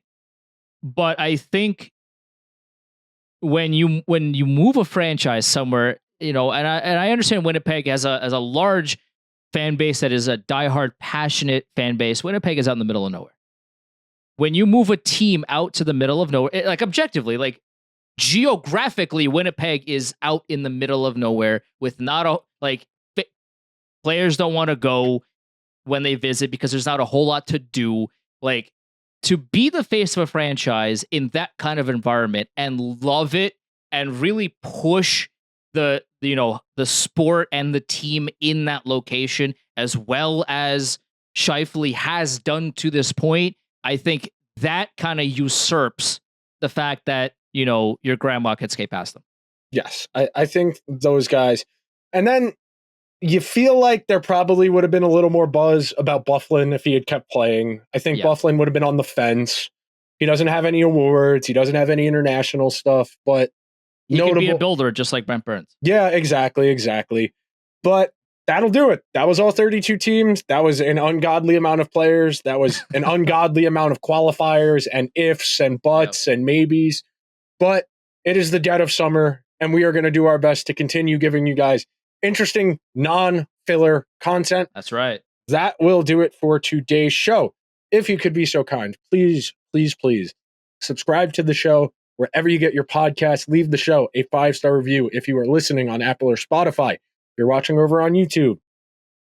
But I think when you move a franchise somewhere, and I understand Winnipeg has a large fan base that is a diehard, passionate fan base. Winnipeg is out in the middle of nowhere. When you move a team out to the middle of nowhere, like objectively, like geographically, Winnipeg is out in the middle of nowhere with players don't want to go when they visit because there's not a whole lot to do. Like, to be the face of a franchise in that kind of environment and love it and really push the sport and the team in that location, as well as Scheifele has done to this point, I think that kind of usurps the fact that, your grandma could skate past them. Yes, I think those guys. And then you feel like there probably would have been a little more buzz about Byfuglien if he had kept playing. I think Byfuglien would have been on the fence. He doesn't have any awards. He doesn't have any international stuff, but he could be a builder just like Brent Burns. Yeah, exactly. But that'll do it. That was all 32 teams. That was an ungodly amount of players. That was an ungodly amount of qualifiers and ifs and buts and maybes. But it is the dead of summer, and we are going to do our best to continue giving you guys interesting, non-filler content. That's right. That will do it for today's show. If you could be so kind, please, please, please subscribe to the show wherever you get your podcasts. Leave the show a 5-star review if you are listening on Apple or Spotify. If you're watching over on YouTube,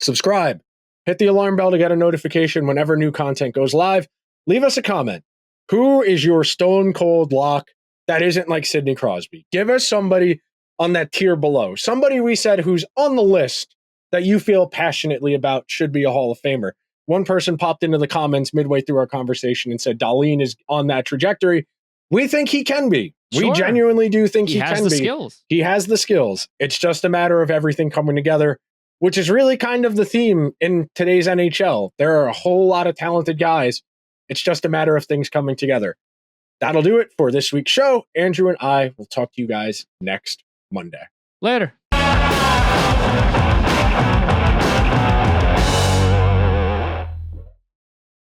subscribe. Hit the alarm bell to get a notification whenever new content goes live. Leave us a comment. Who is your stone cold lock that isn't like Sidney Crosby? Give us somebody on that tier below. Somebody we said who's on the list that you feel passionately about should be a Hall of Famer. One person popped into the comments midway through our conversation and said Dahlin is on that trajectory. We think he can be. Sure. We genuinely do think he can be. Skills. He has the skills. It's just a matter of everything coming together, which is really kind of the theme in today's NHL. There are a whole lot of talented guys. It's just a matter of things coming together. That'll do it for this week's show. Andrew and I will talk to you guys next Monday. Later.